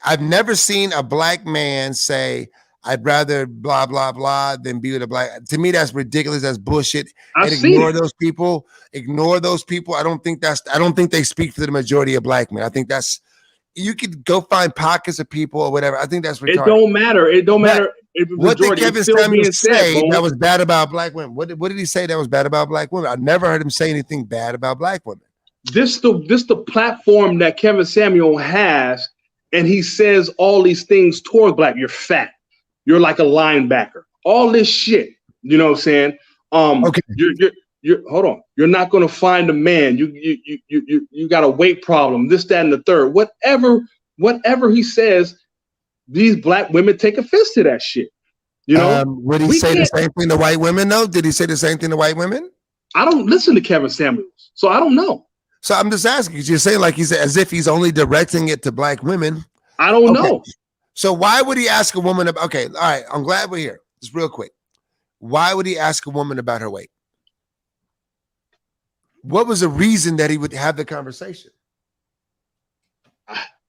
I've never seen a black man say, "I'd rather blah blah blah than be with a black." To me, that's ridiculous. That's bullshit. Ignore those people. Ignore those people. I don't think they speak for the majority of black men. I think that's, you could go find pockets of people or whatever. I think that's retarded. It don't matter. It don't matter. What did Kevin Samuels say that was bad about black women? What did he say that was bad about black women? I never heard him say anything bad about black women. This the platform that Kevin Samuel has, and he says all these things towards black. You're fat. You're like a linebacker. All this shit. You know what I'm saying? Okay. You're hold on. You're not going to find a man. You got a weight problem. This, that, and the third. Whatever he says, these black women take offense to that shit. You know? Would he say the same thing to white women though? Did he say the same thing to white women? I don't listen to Kevin Samuels, so I don't know. So I'm just asking, because you're saying like he's as if he's only directing it to black women. I don't know. So why would he ask a woman about, okay, all right, I'm glad we're here. Just real quick. Why would he ask a woman about her weight? What was the reason that he would have the conversation?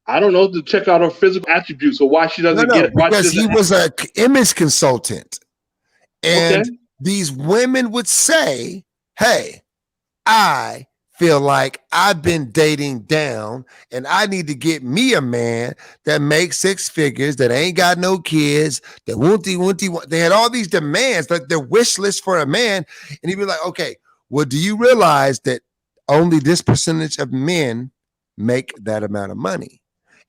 I don't know, to check out her physical attributes or why she doesn't get it. Because he was an image consultant. And these women would say, "Hey, I feel like I've been dating down and I need to get me a man that makes six figures, that ain't got no kids, that won't. They had all these demands, like their wish list for a man." And he'd be like, "Okay, well, do you realize that only this percentage of men make that amount of money?"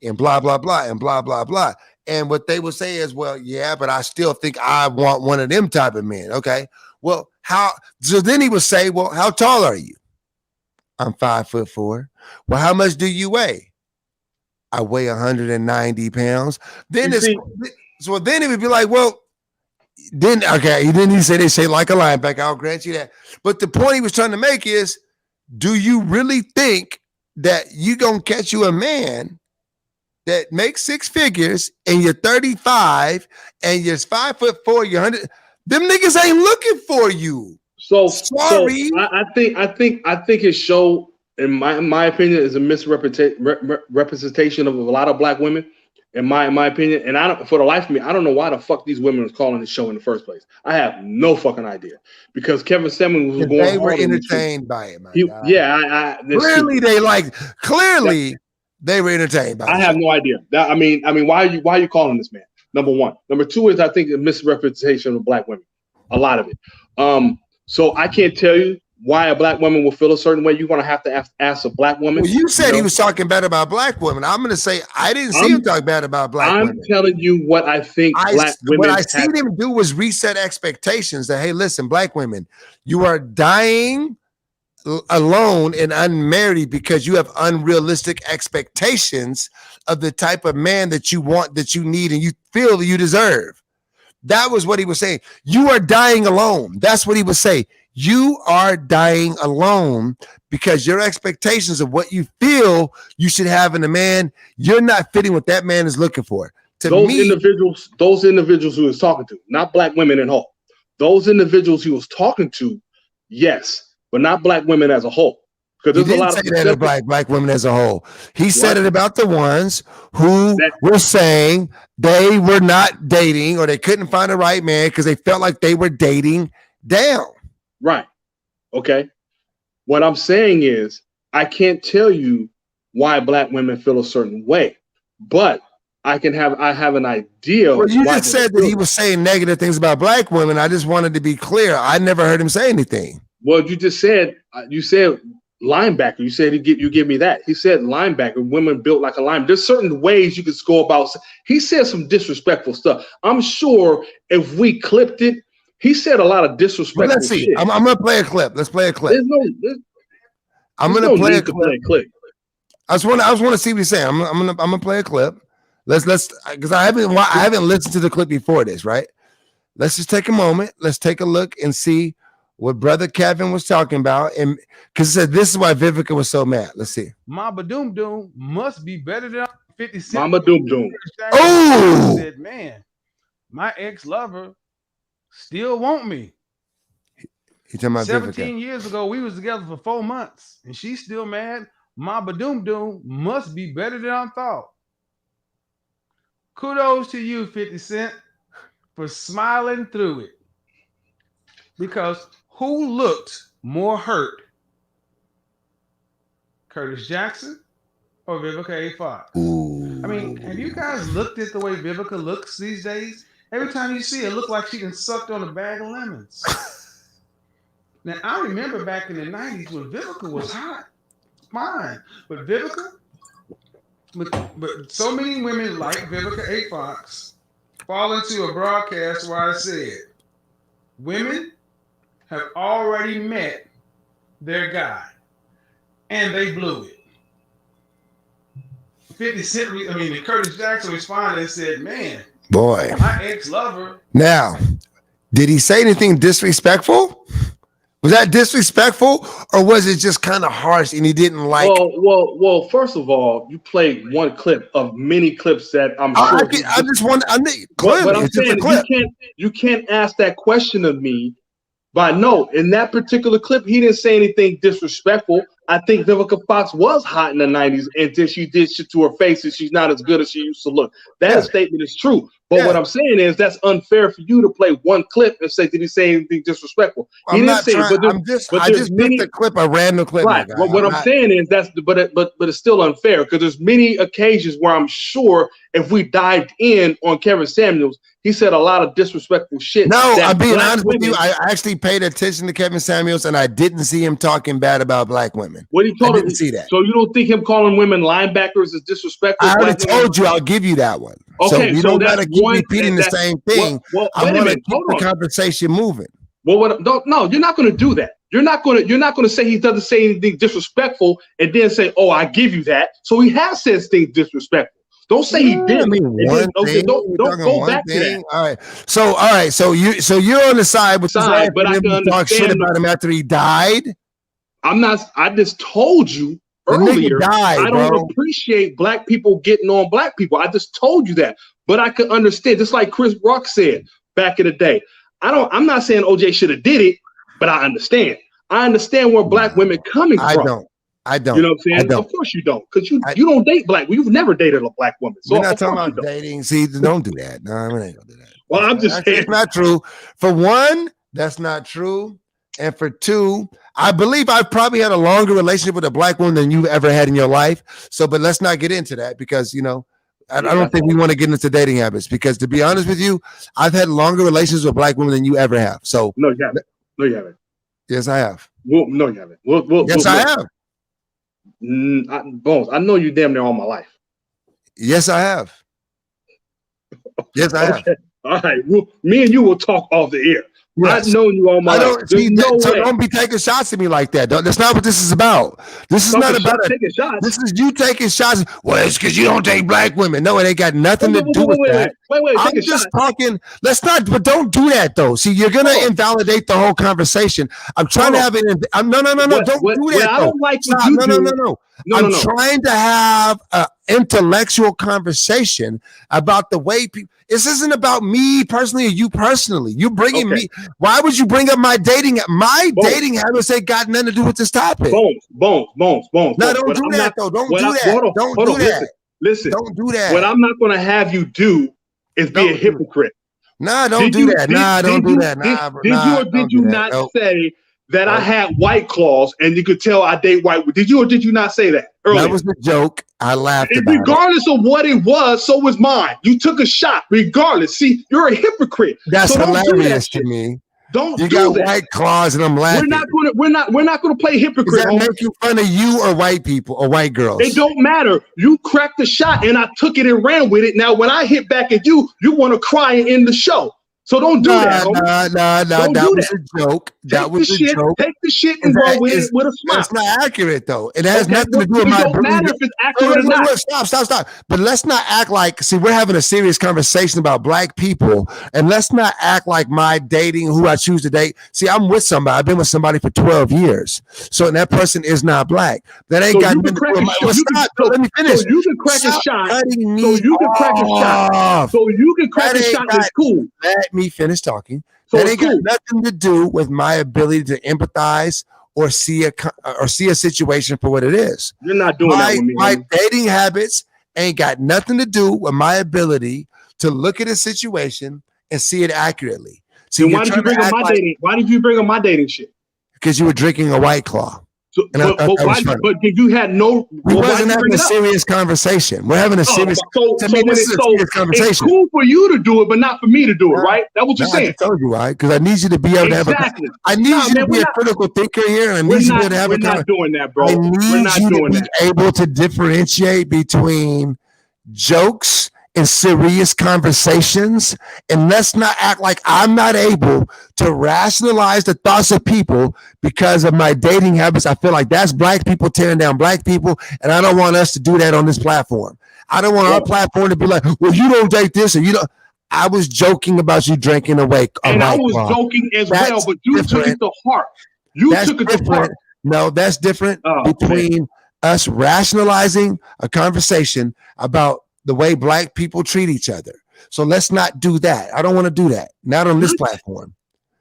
And blah, blah, blah, and blah, blah, blah. And what they would say is, "Well, yeah, but I still think I want one of them type of men." Okay. Well, so then he would say, "Well, how tall are you?" "I'm 5'4". "Well, how much do you weigh?" "I weigh 190 pounds. Then then he would be like, "Well, then he said they say like a linebacker. I'll grant you that." But the point he was trying to make is, do you really think that you gonna catch you a man that makes six figures and you're 35 and you're 5'4", you're 100? Them niggas ain't looking for you. So sorry. So I think his show, in my opinion, is a misrepresentation of a lot of black women. In my opinion, and for the life of me, I don't know why the fuck these women was calling the show in the first place. I have no fucking idea, because Kevin Samuels was going. They were entertained by it, man. Clearly, they were entertained by it. I have no idea. I mean, why are you calling this man? Number one. Number two is, I think, a misrepresentation of black women. A lot of it. So I can't tell you why a black woman will feel a certain way. You're going to have to ask a black woman. Well, you said he was talking bad about black women. I'm going to say I didn't see him talk bad about black women. I'm telling you what I think black women. What I seen him do was reset expectations that, hey, listen, black women, you are dying alone and unmarried because you have unrealistic expectations of the type of man that you want, that you need, and you feel that you deserve. That was what he was saying. You are dying alone. That's what he would say. You are dying alone because your expectations of what you feel you should have in a man, you're not fitting what that man is looking for. Those individuals who he was talking to, not black women in whole. Those individuals he was talking to, yes, but not black women as a whole. Because He there's a didn't lot say of that about black women as a whole. He said What? it about the ones who were saying they were not dating or they couldn't find the right man because they felt like they were dating down. Right. Okay. What I'm saying is, I can't tell you why black women feel a certain way, but I have an idea. Well, you why just said that he was saying negative things about black women. I just wanted to be clear. I never heard him say anything. Well, you just said linebacker. You said you give me that. He said linebacker. Women built like a linebacker. There's certain ways you could go about. He said some disrespectful stuff. I'm sure if we clipped it, he said a lot of disrespectful. Well, let's see. Shit. I'm gonna play a clip. Let's play a clip. I'm gonna play a clip. I just want to see what he's saying. I'm gonna play a clip. Let's because I haven't listened to the clip before this, right? Let's just take a moment. Let's take a look and see what Brother Kevin was talking about, and because he said this is why Vivica was so mad. Let's see. Mama Doom Doom must be better than 50 Cent. Mama Doom Doom. Oh, said, man, my ex-lover still want me. He talking about 17 Vivica. years ago, we was together for 4 months, and she's still mad. Mama Doom Doom must be better than I thought. Kudos to you, 50 Cent, for smiling through it. Because who looked more hurt? Curtis Jackson or Vivica A. Fox? Ooh. I mean, have you guys looked at the way Vivica looks these days? Every time you see her, it look like she been sucked on a bag of lemons. Now, I remember back in the 90s when Vivica was hot. Fine. But Vivica, but so many women like Vivica A. Fox fall into a broadcast where I said, women have already met their guy, and they blew it. 50 Cent, Curtis Jackson responded and said, man, Boy, my ex-lover. Now, did he say anything disrespectful? Was that disrespectful, or was it just kind of harsh and he didn't like? Well. First of all, you played one clip of many clips that I'm sure. I just want. I need clearly. But I'm It's just saying a clip. you can't ask that question of me. But no, in that particular clip, he didn't say anything disrespectful. I think Vivica Fox was hot in the 90s until she did shit to her face and she's not as good as she used to look. That statement is true. But what I'm saying is that's unfair for you to play one clip and say, did he say anything disrespectful? He didn't say it, I just picked a clip, a random clip. Right. Well, what I'm saying is but it's still unfair because there's many occasions where I'm sure if we dived in on Kevin Samuels, he said a lot of disrespectful shit. No, I'm being honest with you. I actually paid attention to Kevin Samuels and I didn't see him talking bad about black women. What he told I didn't see that. So you don't think him calling women linebackers is disrespectful? I already told you I'll give you that one. Okay, so you don't gotta keep repeating the same thing. I want to keep the conversation moving. Well, no, you're not going to do that. You're not going to say he doesn't say anything disrespectful and then say, "Oh, I give you that." So he has said things disrespectful. Don't say he didn't. Don't go back to that. All right. So you're on the side with side, but I can talk shit about him after he died. I'm not. I just told you earlier. I don't appreciate black people getting on black people. I just told you that, but I could understand. Just like Chris Rock said back in the day. I'm not saying OJ should have did it, but I understand. I understand where black women coming from. I don't. You know what I'm saying? Of course you don't, because you don't date black. You've never dated a black woman. So we're not talking about dating. See, don't do that. No, we ain't gonna do that. Well, I'm just saying it's not true. For one, that's not true. And for two, I believe I've probably had a longer relationship with a black woman than you've ever had in your life. So, but let's not get into that because I don't think we want to get into dating habits because to be honest with you, I've had longer relations with black women than you ever have. So no, you haven't. No, you haven't. Yes, I have. Well, no, you haven't. Yes, I have. Bones, I know you damn near all my life. Yes, I have. Yes, I have. All right. Well, me and you will talk off the air. Yes. I've known you all my life. So don't be taking shots at me like that. That's not what this is about. This is not about taking shots. This is you taking shots. Well, it's because you don't date black women. No, it ain't got nothing to do with that. Wait. I'm Take a just shot. talking. Let's not, but don't do that though. See, you're gonna invalidate the whole conversation. I'm trying to have it. No. Don't do that. I don't like what you do. I'm trying to have an intellectual conversation about the way people. This isn't about me personally or you personally. You bringing me. Why would you bring up my dating? My dating habits ain't got nothing to do with this topic. Bones. No, don't do that though. Don't do that. Don't do that. Listen. Don't do that. What I'm not going to have you do is be a hypocrite. Nah, don't do that. Nah, don't do that. Nah, did you or did you not say that I had White Claws and you could tell I date white? Did you or did you not say that earlier? That was the joke. I laughed about it. Regardless of what it was, so was mine. You took a shot. Regardless, see, you're a hypocrite. That's hilarious to me. Don't you do got that. White Claws and I'm laughing. We're not gonna play hypocrite. Is that making fun of you or white people or white girls? It don't matter. You cracked the shot and I took it and ran with it. Now when I hit back at you, you want to cry and end the show. So don't do that. Nah. That was a joke. That was a joke. Take the shit and go with it with a smile. That's not accurate though. It has nothing to do with my. It don't matter if it's accurate or not. Stop. But let's not act like. See, we're having a serious conversation about black people, and let's not act like my dating, who I choose to date. See, I'm with somebody. I've been with somebody for 12 years, so that person is not black. That ain't got nothing to do with my. Stop. Let me finish. So you can crack a shot. So you can crack a shot. So you can crack a shot. It's cool. Let me finish talking. So that ain't got nothing to do with my ability to empathize or see a situation for what it is. You're not doing that with me. My dating habits ain't got nothing to do with my ability to look at a situation and see it accurately. See, why did you bring up my dating? Why did you bring up my dating shit? Because you were drinking a White Claw. So, but you had no. We wasn't having a serious conversation. We're having a serious. Conversation. It's cool for you to do it, but not for me to do it, right? That's what you're saying. I told you why, because I need you to be able to have I need you to be a critical thinker here, and I need you to have We're not doing that, bro. I need you to be able to differentiate between jokes and serious conversations, and let's not act like I'm not able to rationalize the thoughts of people because of my dating habits. I feel like that's black people tearing down black people, and I don't want us to do that on this platform. I don't want our platform to be like, well, you don't date this, or you don't. I was joking about you drinking away. And I was joking as well, but you took it to heart. You took it to heart. No, that's different between us rationalizing a conversation about the way black people treat each other. So let's not do that. I don't want to do that. Not on this platform.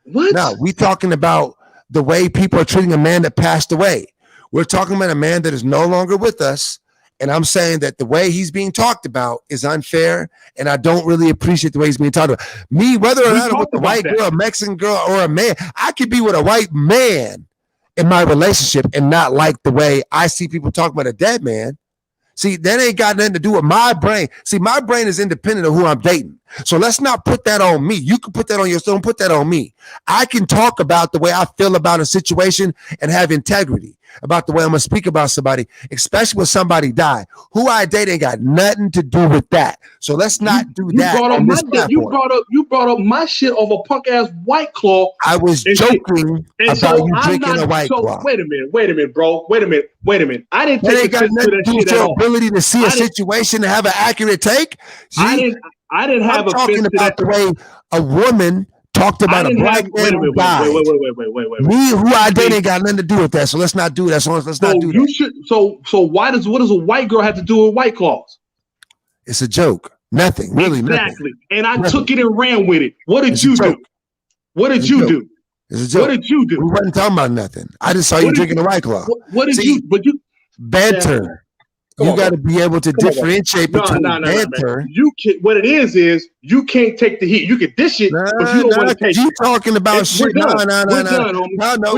What? No, we're talking about the way people are treating a man that passed away. We're talking about a man that is no longer with us. And I'm saying that the way he's being talked about is unfair. And I don't really appreciate the way he's being talked about. Me, whether or not I'm with a white girl, a Mexican girl, or a man, I could be with a white man in my relationship and not like the way I see people talk about a dead man. See, that ain't got nothing to do with my brain. See, my brain is independent of who I'm dating. So let's not put that on me. You can put that on yourself. Don't put that on me. I can talk about the way I feel about a situation and have integrity about the way I'm going to speak about somebody, especially when somebody died. Who I date ain't got nothing to do with that. So let's not do that. You brought up my shit over punk ass White Claw. I was joking about you drinking a White Claw. Wait a minute, bro. Wait a minute. I didn't take offense to that shit at all. Ability to see a situation and have an accurate take. I didn't have talking about the way a woman talked about a black man who died. Wait. Me, who I date, ain't got nothing to do with that. So let's not do that. So let's not do that. So what does a white girl have to do with White Claws? It's a joke. Nothing. Really, exactly. And I took it and ran with it. What did you do? What did you do? It's a joke. What did you do? We wasn't talking about nothing. I just saw you drinking a White Claw. What did you? But you banter. You got to be able to differentiate between banter. Man. You can. What it is you can't take the heat. You can dish it, but you don't want to take it. You talking about shit? We're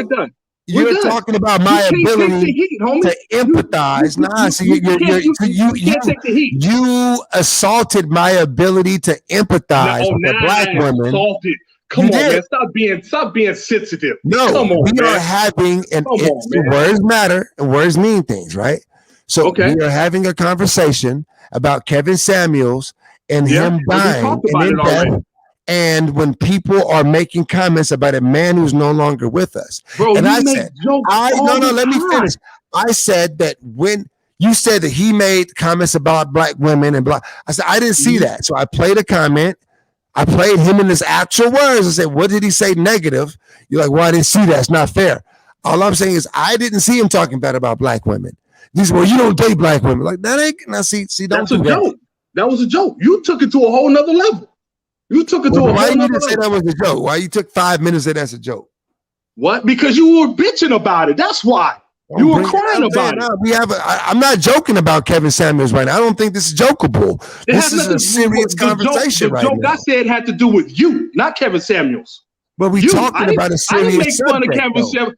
done. You're talking about my ability to empathize. You assaulted my ability to empathize with a black woman. Assaulted. Come on, man. Stop being sensitive. No, come on, we are having words matter and words mean things, right? So we are having a conversation about Kevin Samuels and him dying and in death. And when people are making comments about a man who's no longer with us, bro, and I said, let me finish. I said that when You said that he made comments about black women and black. I said, I didn't see that. So I played a comment. I played him in his actual words. I said, what did he say negative? You're like, well, I didn't see that. It's not fair. All I'm saying is I didn't see him talking bad about black women. He said, well, you don't date black women. Like, that ain't, now see, don't That's a joke. That was a joke. You took it to a whole nother level. You took it to a whole nother level. Why you didn't say that was a joke? Why you took 5 minutes to say that's a joke? What? Because you were bitching about it. That's why. You were crying about it. I'm not joking about Kevin Samuels right now. I don't think this is jokeable. This is a serious conversation right now. The joke I said had to do with you, not Kevin Samuels. But we talking about a serious subject.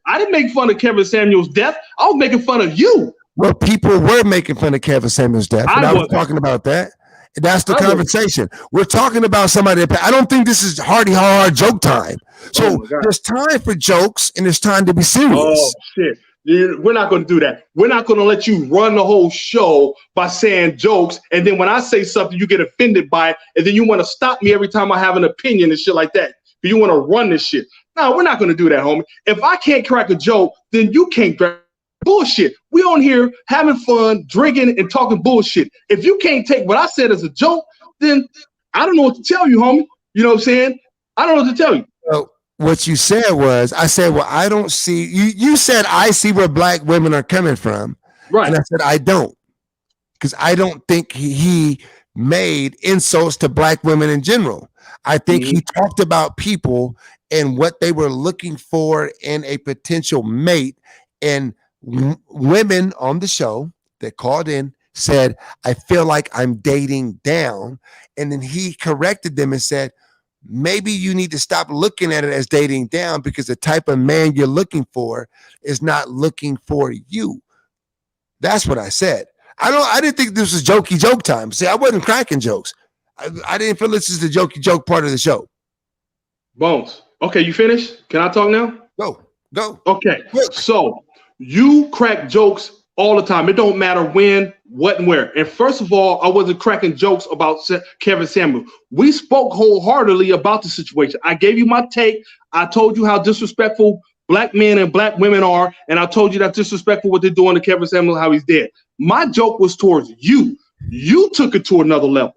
I didn't make fun of Kevin Samuels' death. I was making fun of you. Well, people were making fun of Kevin Samuels' death, and I was talking about that. That's the conversation. We're talking about somebody that I don't think this is hard joke time. So there's time for jokes and there's time to be serious. Oh shit. We're not going to do that. We're not going to let you run the whole show by saying jokes. And then when I say something, you get offended by it. And then you want to stop me every time I have an opinion and shit like that. But you want to run this shit. No, we're not going to do that, homie. If I can't crack a joke, then you can't crack bullshit. We on here having fun, drinking and talking bullshit. If you can't take what I said as a joke, then I don't know what to tell you, homie. You know what I'm saying? I don't know what to tell you. Well, what you said was, I said, well, I don't see, you said, I see where black women are coming from. Right. And I said, I don't. Because I don't think he made insults to black women in general. I think he talked about people and what they were looking for in a potential mate. And women on the show that called in said, I feel like I'm dating down. And then he corrected them and said, maybe you need to stop looking at it as dating down because the type of man you're looking for is not looking for you. That's what I said. I didn't think this was jokey joke time. See, I wasn't cracking jokes. I didn't feel this is the jokey joke part of the show. Bones. Okay, you finished? Can I talk now? Go. Okay. So you crack jokes all the time. It don't matter when, what, and where. And first of all, I wasn't cracking jokes about Kevin Samuels. We spoke wholeheartedly about the situation. I gave you my take. I told you how disrespectful black men and black women are, and I told you that's disrespectful what they're doing to Kevin Samuels, how he's dead. My joke was towards you. You took it to another level.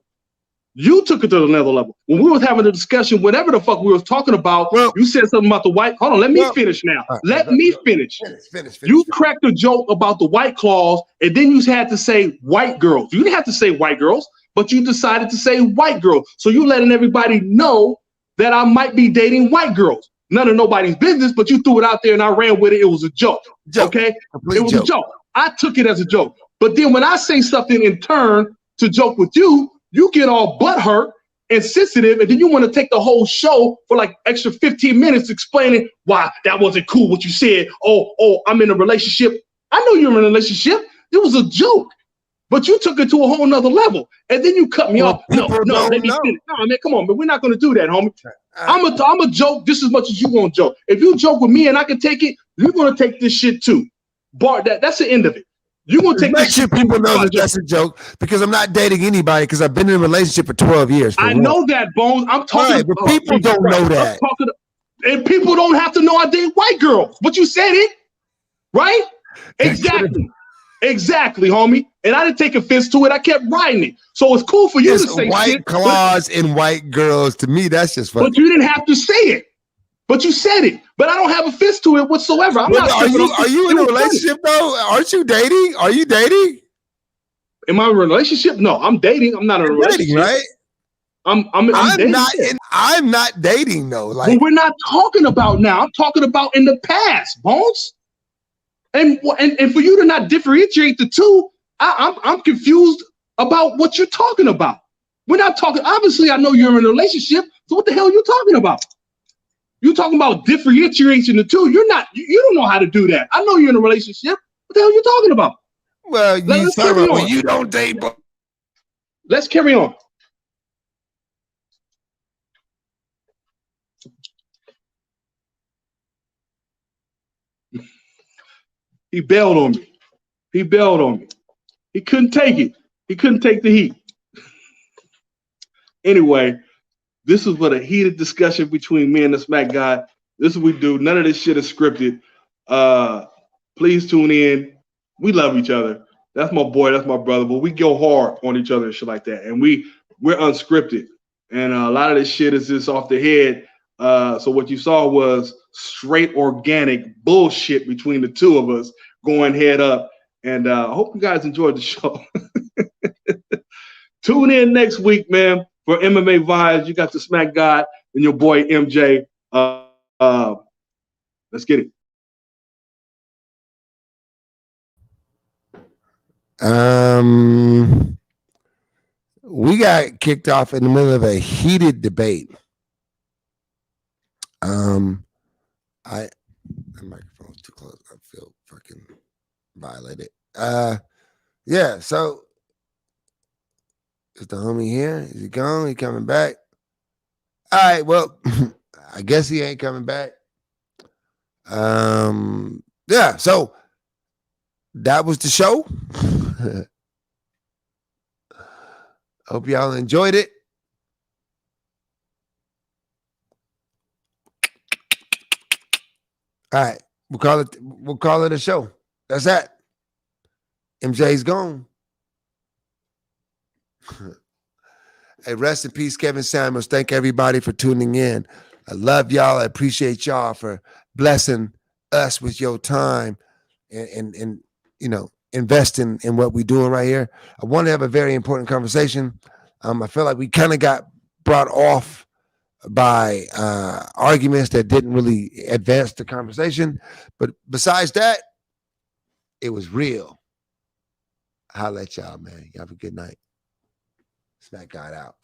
When we was having a discussion, whatever the fuck we was talking about, you said something about the white. Hold on, let me finish now. Let me finish. Finish. You cracked a joke about the white claws, and then you had to say white girls. You didn't have to say white girls, but you decided to say white girls. So you letting everybody know that I might be dating white girls. None of nobody's business, but you threw it out there and I ran with it. It was a joke. Okay? It was a joke. I took it as a joke. But then when I say something in turn to joke with you, you get all butthurt and sensitive, and then you want to take the whole show for like extra 15 minutes explaining why that wasn't cool what you said. Oh, I'm in a relationship. I know you're in a relationship. It was a joke, but you took it to a whole nother level, and then you cut me off. No, let me finish. No, man, come on, but we're not going to do that, homie. I'm a joke just as much as you want to joke. If you joke with me and I can take it, you're going to take this shit too. That's the end of it. You want to make sure people know that that's a joke because I'm not dating anybody because I've been in a relationship for 12 years. I know that, Bones. I'm talking, but people don't know that. And people don't have to know I date white girls. But you said it, right? Exactly, homie. And I didn't take offense to it. I kept writing it. So it's cool for you to say white shit, claws and white girls. To me, that's just funny. But you didn't have to say it. But you said it. But I don't have a fist to it whatsoever. Are you in a relationship though? Aren't you dating? Are you dating? Am I in a relationship? No, I'm dating. I'm not in a relationship. Dating, right? I'm not dating though. Like, well, we're not talking about now. I'm talking about in the past, Bones. And for you to not differentiate the two, I'm confused about what you're talking about. We're not talking. Obviously, I know you're in a relationship. So what the hell are you talking about? You're talking about differentiating the two. You don't know how to do that. I know you're in a relationship. What the hell are you talking about? Well, you don't date. Let's carry on. He bailed on me. He couldn't take it. He couldn't take the heat. Anyway, this is what a heated discussion between me and the Smack guy. This is what we do. None of this shit is scripted. Please tune in. We love each other. That's my boy. That's my brother. But we go hard on each other and shit like that. And we're unscripted. And a lot of this shit is just off the head. So what you saw was straight organic bullshit between the two of us going head up. And I hope you guys enjoyed the show. Tune in next week, man, for MMA Vibez. You got the Smack God and your boy MJ. Let's get it. We got kicked off in the middle of a heated debate. The microphone's too close. I feel fucking violated. Yeah, so is the homie here? Is he gone? He coming back? All right, well, I guess he ain't coming back. Yeah, so that was the show. Hope y'all enjoyed it. All right, we'll call it a show. That's that. MJ's gone. Hey, rest in peace, Kevin Samuels. Thank everybody for tuning in. I love y'all. I appreciate y'all for blessing us with your time and you know, investing in what we're doing right here. I want to have a very important conversation. I feel like we kind of got brought off by arguments that didn't really advance the conversation. But besides that, it was real. Holla at y'all, man. Y'all have a good night. Smack God out.